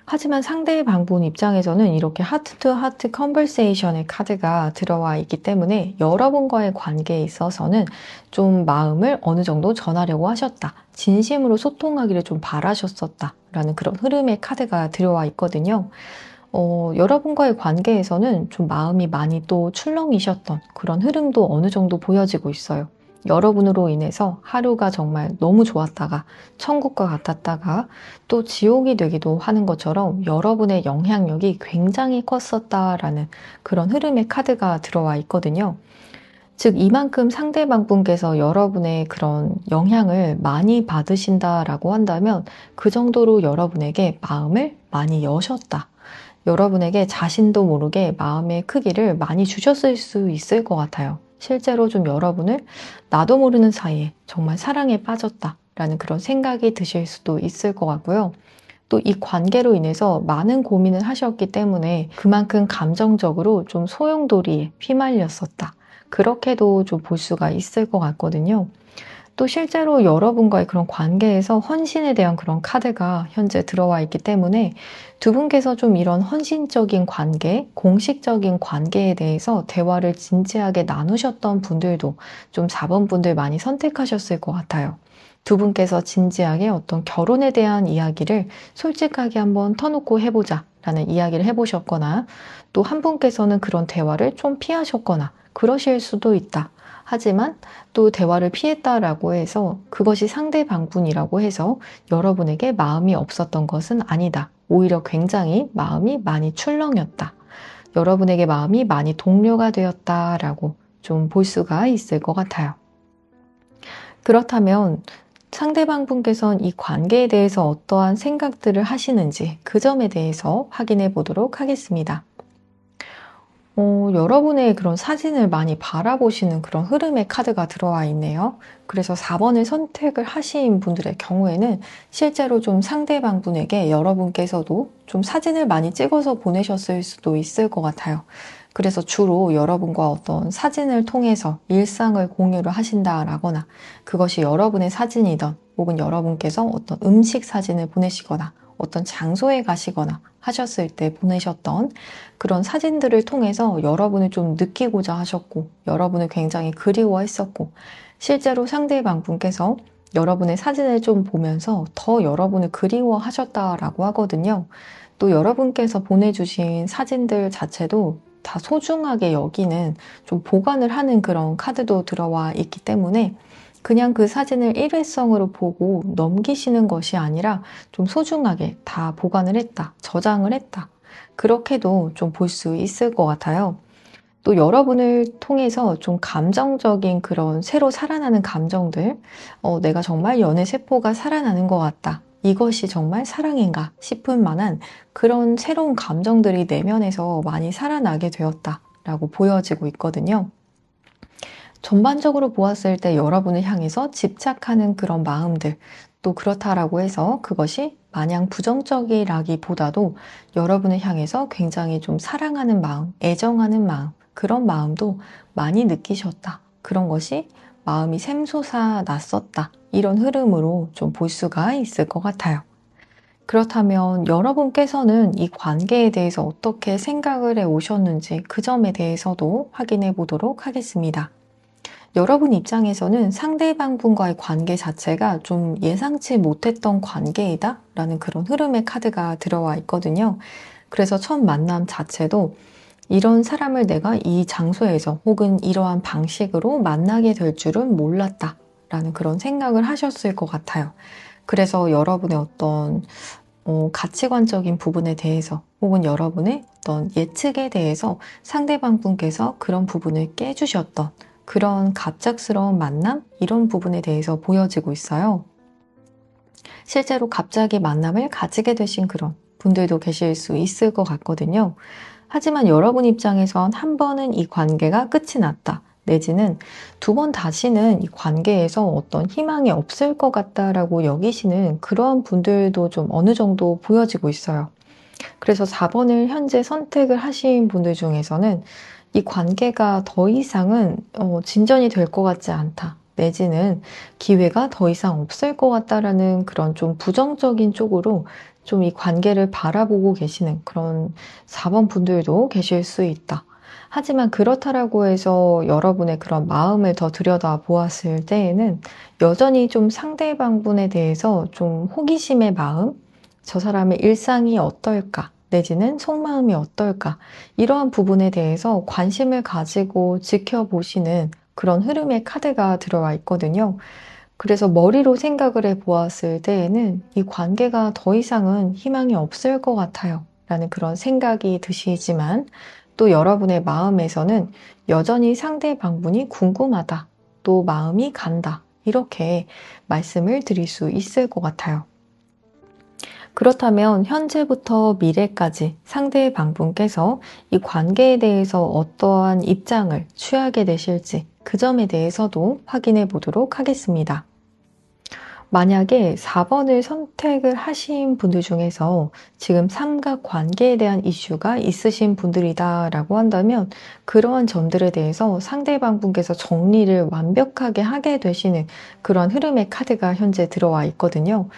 하지만 상대방분 입장에서는 이렇게 하트 투 하트 컨버세이션의 카드가 들어와 있기 때문에 여러분과의 관계에 있어서는 좀 마음을 어느 정도 전하려고 하셨다. 진심으로 소통하기를 좀 바라셨었다. 라는 그런 흐름의 카드가 들어와 있거든요. 여러분과의 관계에서는 좀 마음이 많이 또 출렁이셨던 그런 흐름도 어느 정도 보여지고 있어요. 여러분으로 인해서 하루가 정말 너무 좋았다가 천국과 같았다가 또 지옥이 되기도 하는 것처럼 여러분의 영향력이 굉장히 컸었다라는 그런 흐름의 카드가 들어와 있거든요. 즉, 이만큼 상대방 분께서 여러분의 그런 영향을 많이 받으신다라고 한다면 그 정도로 여러분에게 마음을 많이 여셨다. 여러분에게 자신도 모르게 마음의 크기를 많이 주셨을 수 있을 것 같아요. 실제로 좀 여러분을 나도 모르는 사이에 정말 사랑에 빠졌다라는 그런 생각이 드실 수도 있을 것 같고요. 또 이 관계로 인해서 많은 고민을 하셨기 때문에 그만큼 감정적으로 좀 소용돌이에 휘말렸었다. 그렇게도 좀 볼 수가 있을 것 같거든요. 또 실제로 여러분과의 그런 관계에서 헌신에 대한 그런 카드가 현재 들어와 있기 때문에 두 분께서 좀 이런 헌신적인 관계, 공식적인 관계에 대해서 대화를 진지하게 나누셨던 분들도 좀 4번 분들 많이 선택하셨을 것 같아요. 두 분께서 진지하게 어떤 결혼에 대한 이야기를 솔직하게 한번 터놓고 해보자 라는 이야기를 해보셨거나 또 한 분께서는 그런 대화를 좀 피하셨거나 그러실 수도 있다. 하지만 또 대화를 피했다라고 해서 그것이 상대방분이라고 해서 여러분에게 마음이 없었던 것은 아니다. 오히려 굉장히 마음이 많이 출렁였다. 여러분에게 마음이 많이 동료가 되었다라고 좀 볼 수가 있을 것 같아요. 그렇다면 상대방분께서는 이 관계에 대해서 어떠한 생각들을 하시는지 그 점에 대해서 확인해 보도록 하겠습니다. 여러분의 그런 사진을 많이 바라보시는 그런 흐름의 카드가 들어와 있네요. 그래서 4번을 선택을 하신 분들의 경우에는 실제로 좀 상대방 분에게 여러분께서도 좀 사진을 많이 찍어서 보내셨을 수도 있을 것 같아요. 그래서 주로 여러분과 어떤 사진을 통해서 일상을 공유를 하신다라거나 그것이 여러분의 사진이던 혹은 여러분께서 어떤 음식 사진을 보내시거나 어떤 장소에 가시거나 하셨을 때 보내셨던 그런 사진들을 통해서 여러분을 좀 느끼고자 하셨고 여러분을 굉장히 그리워했었고 실제로 상대방 분께서 여러분의 사진을 좀 보면서 더 여러분을 그리워하셨다라고 하거든요. 또 여러분께서 보내주신 사진들 자체도 다 소중하게 여기는 좀 보관을 하는 그런 카드도 들어와 있기 때문에 그냥 그 사진을 일회성으로 보고 넘기시는 것이 아니라 좀 소중하게 다 보관을 했다, 저장을 했다. 그렇게도 좀 볼 수 있을 것 같아요. 또 여러분을 통해서 좀 감정적인 그런 새로 살아나는 감정들, 내가 정말 연애 세포가 살아나는 것 같다. 이것이 정말 사랑인가 싶은 만한 그런 새로운 감정들이 내면에서 많이 살아나게 되었다라고 보여지고 있거든요. 전반적으로 보았을 때 여러분을 향해서 집착하는 그런 마음들, 또 그렇다라고 해서 그것이 마냥 부정적이라기보다도 여러분을 향해서 굉장히 좀 사랑하는 마음, 애정하는 마음, 그런 마음도 많이 느끼셨다. 그런 것이 마음이 샘솟아 났었다. 이런 흐름으로 좀 볼 수가 있을 것 같아요. 그렇다면 여러분께서는 이 관계에 대해서 어떻게 생각을 해 오셨는지 그 점에 대해서도 확인해 보도록 하겠습니다. 여러분 입장에서는 상대방 분과의 관계 자체가 좀 예상치 못했던 관계이다 라는 그런 흐름의 카드가 들어와 있거든요. 그래서 첫 만남 자체도 이런 사람을 내가 이 장소에서 혹은 이러한 방식으로 만나게 될 줄은 몰랐다 라는 그런 생각을 하셨을 것 같아요. 그래서 여러분의 어떤 가치관적인 부분에 대해서 혹은 여러분의 어떤 예측에 대해서 상대방 분께서 그런 부분을 깨주셨던 그런 갑작스러운 만남? 이런 부분에 대해서 보여지고 있어요. 실제로 갑자기 만남을 가지게 되신 그런 분들도 계실 수 있을 것 같거든요. 하지만 여러분 입장에선 한 번은 이 관계가 끝이 났다. 내지는 두 번 다시는 이 관계에서 어떤 희망이 없을 것 같다라고 여기시는 그러한 분들도 좀 어느 정도 보여지고 있어요. 그래서 4번을 현재 선택을 하신 분들 중에서는 이 관계가 더 이상은 진전이 될 것 같지 않다. 내지는 기회가 더 이상 없을 것 같다라는 그런 좀 부정적인 쪽으로 좀 이 관계를 바라보고 계시는 그런 4번 분들도 계실 수 있다. 하지만 그렇다라고 해서 여러분의 그런 마음을 더 들여다 보았을 때에는 여전히 좀 상대방 분에 대해서 좀 호기심의 마음, 저 사람의 일상이 어떨까? 내지는 속마음이 어떨까? 이러한 부분에 대해서 관심을 가지고 지켜보시는 그런 흐름의 카드가 들어와 있거든요. 그래서 머리로 생각을 해 보았을 때에는 이 관계가 더 이상은 희망이 없을 것 같아요. 라는 그런 생각이 드시지만 또 여러분의 마음에서는 여전히 상대방분이 궁금하다. 또 마음이 간다. 이렇게 말씀을 드릴 수 있을 것 같아요. 그렇다면 현재부터 미래까지 상대방분께서 이 관계에 대해서 어떠한 입장을 취하게 되실지 그 점에 대해서도 확인해 보도록 하겠습니다. 만약에 4번을 선택을 하신 분들 중에서 지금 삼각관계에 대한 이슈가 있으신 분들이다라고 한다면 그러한 점들에 대해서 상대방 분께서 정리를 완벽하게 하게 되시는 그런 흐름의 카드가 현재 들어와 있거든요.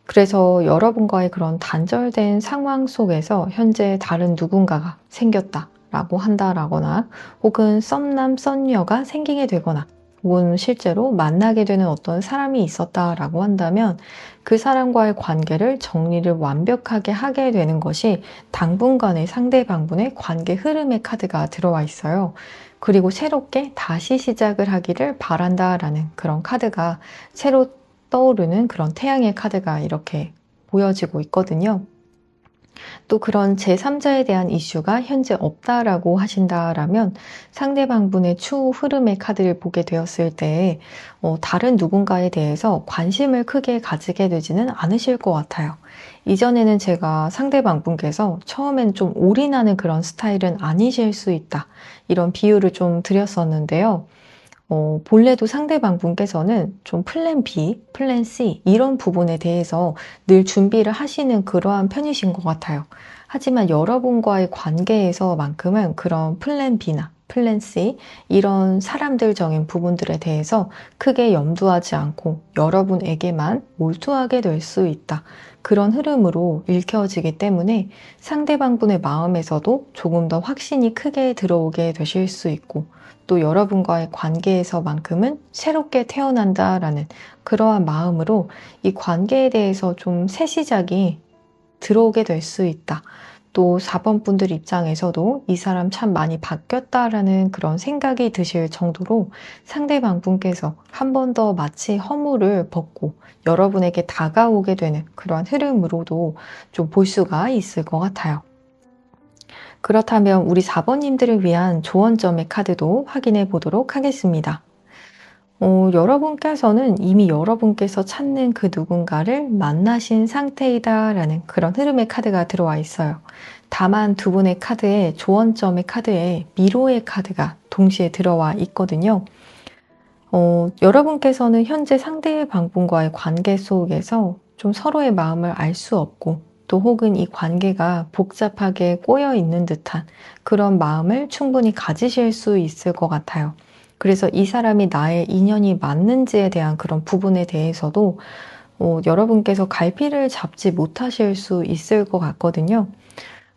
그래서 여러분과의 그런 단절된 상황 속에서 현재 다른 누군가가 생겼다라고 한다라거나 혹은 썸남, 썸녀가 생기게 되거나 혹은 실제로 만나게 되는 어떤 사람이 있었다라고 한다면 그 사람과의 관계를 정리를 완벽하게 하게 되는 것이 당분간의 상대방분의 관계 흐름의 카드가 들어와 있어요. 그리고 새롭게 다시 시작을 하기를 바란다라는 그런 카드가 새로 떠오르는 그런 태양의 카드가 이렇게 보여지고 있거든요. 또 그런 제3자에 대한 이슈가 현재 없다라고 하신다라면 상대방분의 추후 흐름의 카드를 보게 되었을 때 다른 누군가에 대해서 관심을 크게 가지게 되지는 않으실 것 같아요. 이전에는 제가 상대방분께서 처음엔 좀 올인하는 그런 스타일은 아니실 수 있다. 이런 비유를 좀 드렸었는데요. 본래도 상대방 분께서는 좀 플랜 B, 플랜 C 이런 부분에 대해서 늘 준비를 하시는 그러한 편이신 것 같아요. 하지만 여러분과의 관계에서만큼은 그런 플랜 B나 플랜 C 이런 사람들적인 부분들에 대해서 크게 염두하지 않고 여러분에게만 몰두하게 될 수 있다. 그런 흐름으로 읽혀지기 때문에 상대방 분의 마음에서도 조금 더 확신이 크게 들어오게 되실 수 있고 또 여러분과의 관계에서만큼은 새롭게 태어난다라는 그러한 마음으로 이 관계에 대해서 좀 새 시작이 들어오게 될 수 있다. 또 4번 분들 입장에서도 이 사람 참 많이 바뀌었다라는 그런 생각이 드실 정도로 상대방 분께서 한 번 더 마치 허물을 벗고 여러분에게 다가오게 되는 그런 흐름으로도 좀 볼 수가 있을 것 같아요. 그렇다면 우리 4번님들을 위한 조언점의 카드도 확인해 보도록 하겠습니다. 여러분께서는 이미 여러분께서 찾는 그 누군가를 만나신 상태이다라는 그런 흐름의 카드가 들어와 있어요. 다만 두 분의 카드에 조언점의 카드에 미로의 카드가 동시에 들어와 있거든요. 여러분께서는 현재 상대방 분과의 관계 속에서 좀 서로의 마음을 알 수 없고 또 혹은 이 관계가 복잡하게 꼬여 있는 듯한 그런 마음을 충분히 가지실 수 있을 것 같아요. 그래서 이 사람이 나의 인연이 맞는지에 대한 그런 부분에 대해서도 여러분께서 갈피를 잡지 못하실 수 있을 것 같거든요.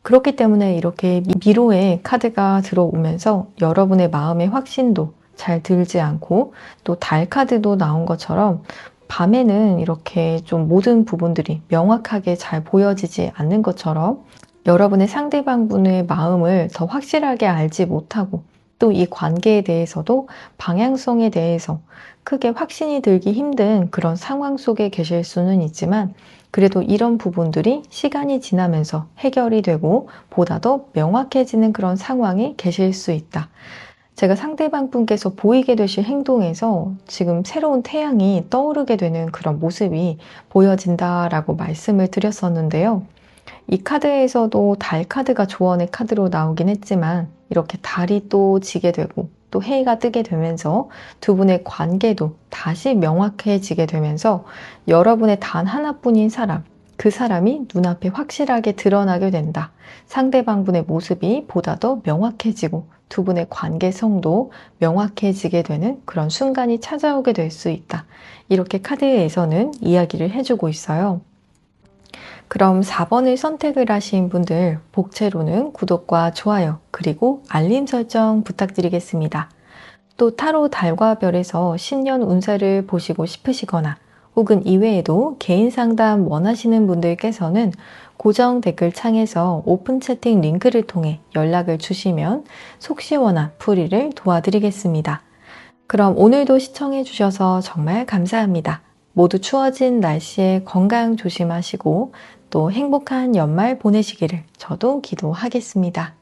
그렇기 때문에 이렇게 미로의 카드가 들어오면서 여러분의 마음의 확신도 잘 들지 않고 또 달 카드도 나온 것처럼 밤에는 이렇게 좀 모든 부분들이 명확하게 잘 보여지지 않는 것처럼 여러분의 상대방 분의 마음을 더 확실하게 알지 못하고 또 이 관계에 대해서도 방향성에 대해서 크게 확신이 들기 힘든 그런 상황 속에 계실 수는 있지만 그래도 이런 부분들이 시간이 지나면서 해결이 되고 보다 더 명확해지는 그런 상황에 계실 수 있다. 제가 상대방 분께서 보이게 되실 행동에서 지금 새로운 태양이 떠오르게 되는 그런 모습이 보여진다라고 말씀을 드렸었는데요. 이 카드에서도 달 카드가 조언의 카드로 나오긴 했지만 이렇게 달이 또 지게 되고 또 해가 뜨게 되면서 두 분의 관계도 다시 명확해지게 되면서 여러분의 단 하나뿐인 사람, 그 사람이 눈앞에 확실하게 드러나게 된다. 상대방분의 모습이 보다 더 명확해지고 두 분의 관계성도 명확해지게 되는 그런 순간이 찾아오게 될 수 있다. 이렇게 카드에서는 이야기를 해주고 있어요. 그럼 4번을 선택을 하신 분들 복채로는 구독과 좋아요 그리고 알림 설정 부탁드리겠습니다. 또 타로 달과 별에서 신년 운세를 보시고 싶으시거나 혹은 이외에도 개인 상담 원하시는 분들께서는 고정 댓글 창에서 오픈 채팅 링크를 통해 연락을 주시면 속 시원한 풀이를 도와드리겠습니다. 그럼 오늘도 시청해 주셔서 정말 감사합니다. 모두 추워진 날씨에 건강 조심하시고 또 행복한 연말 보내시기를 저도 기도하겠습니다.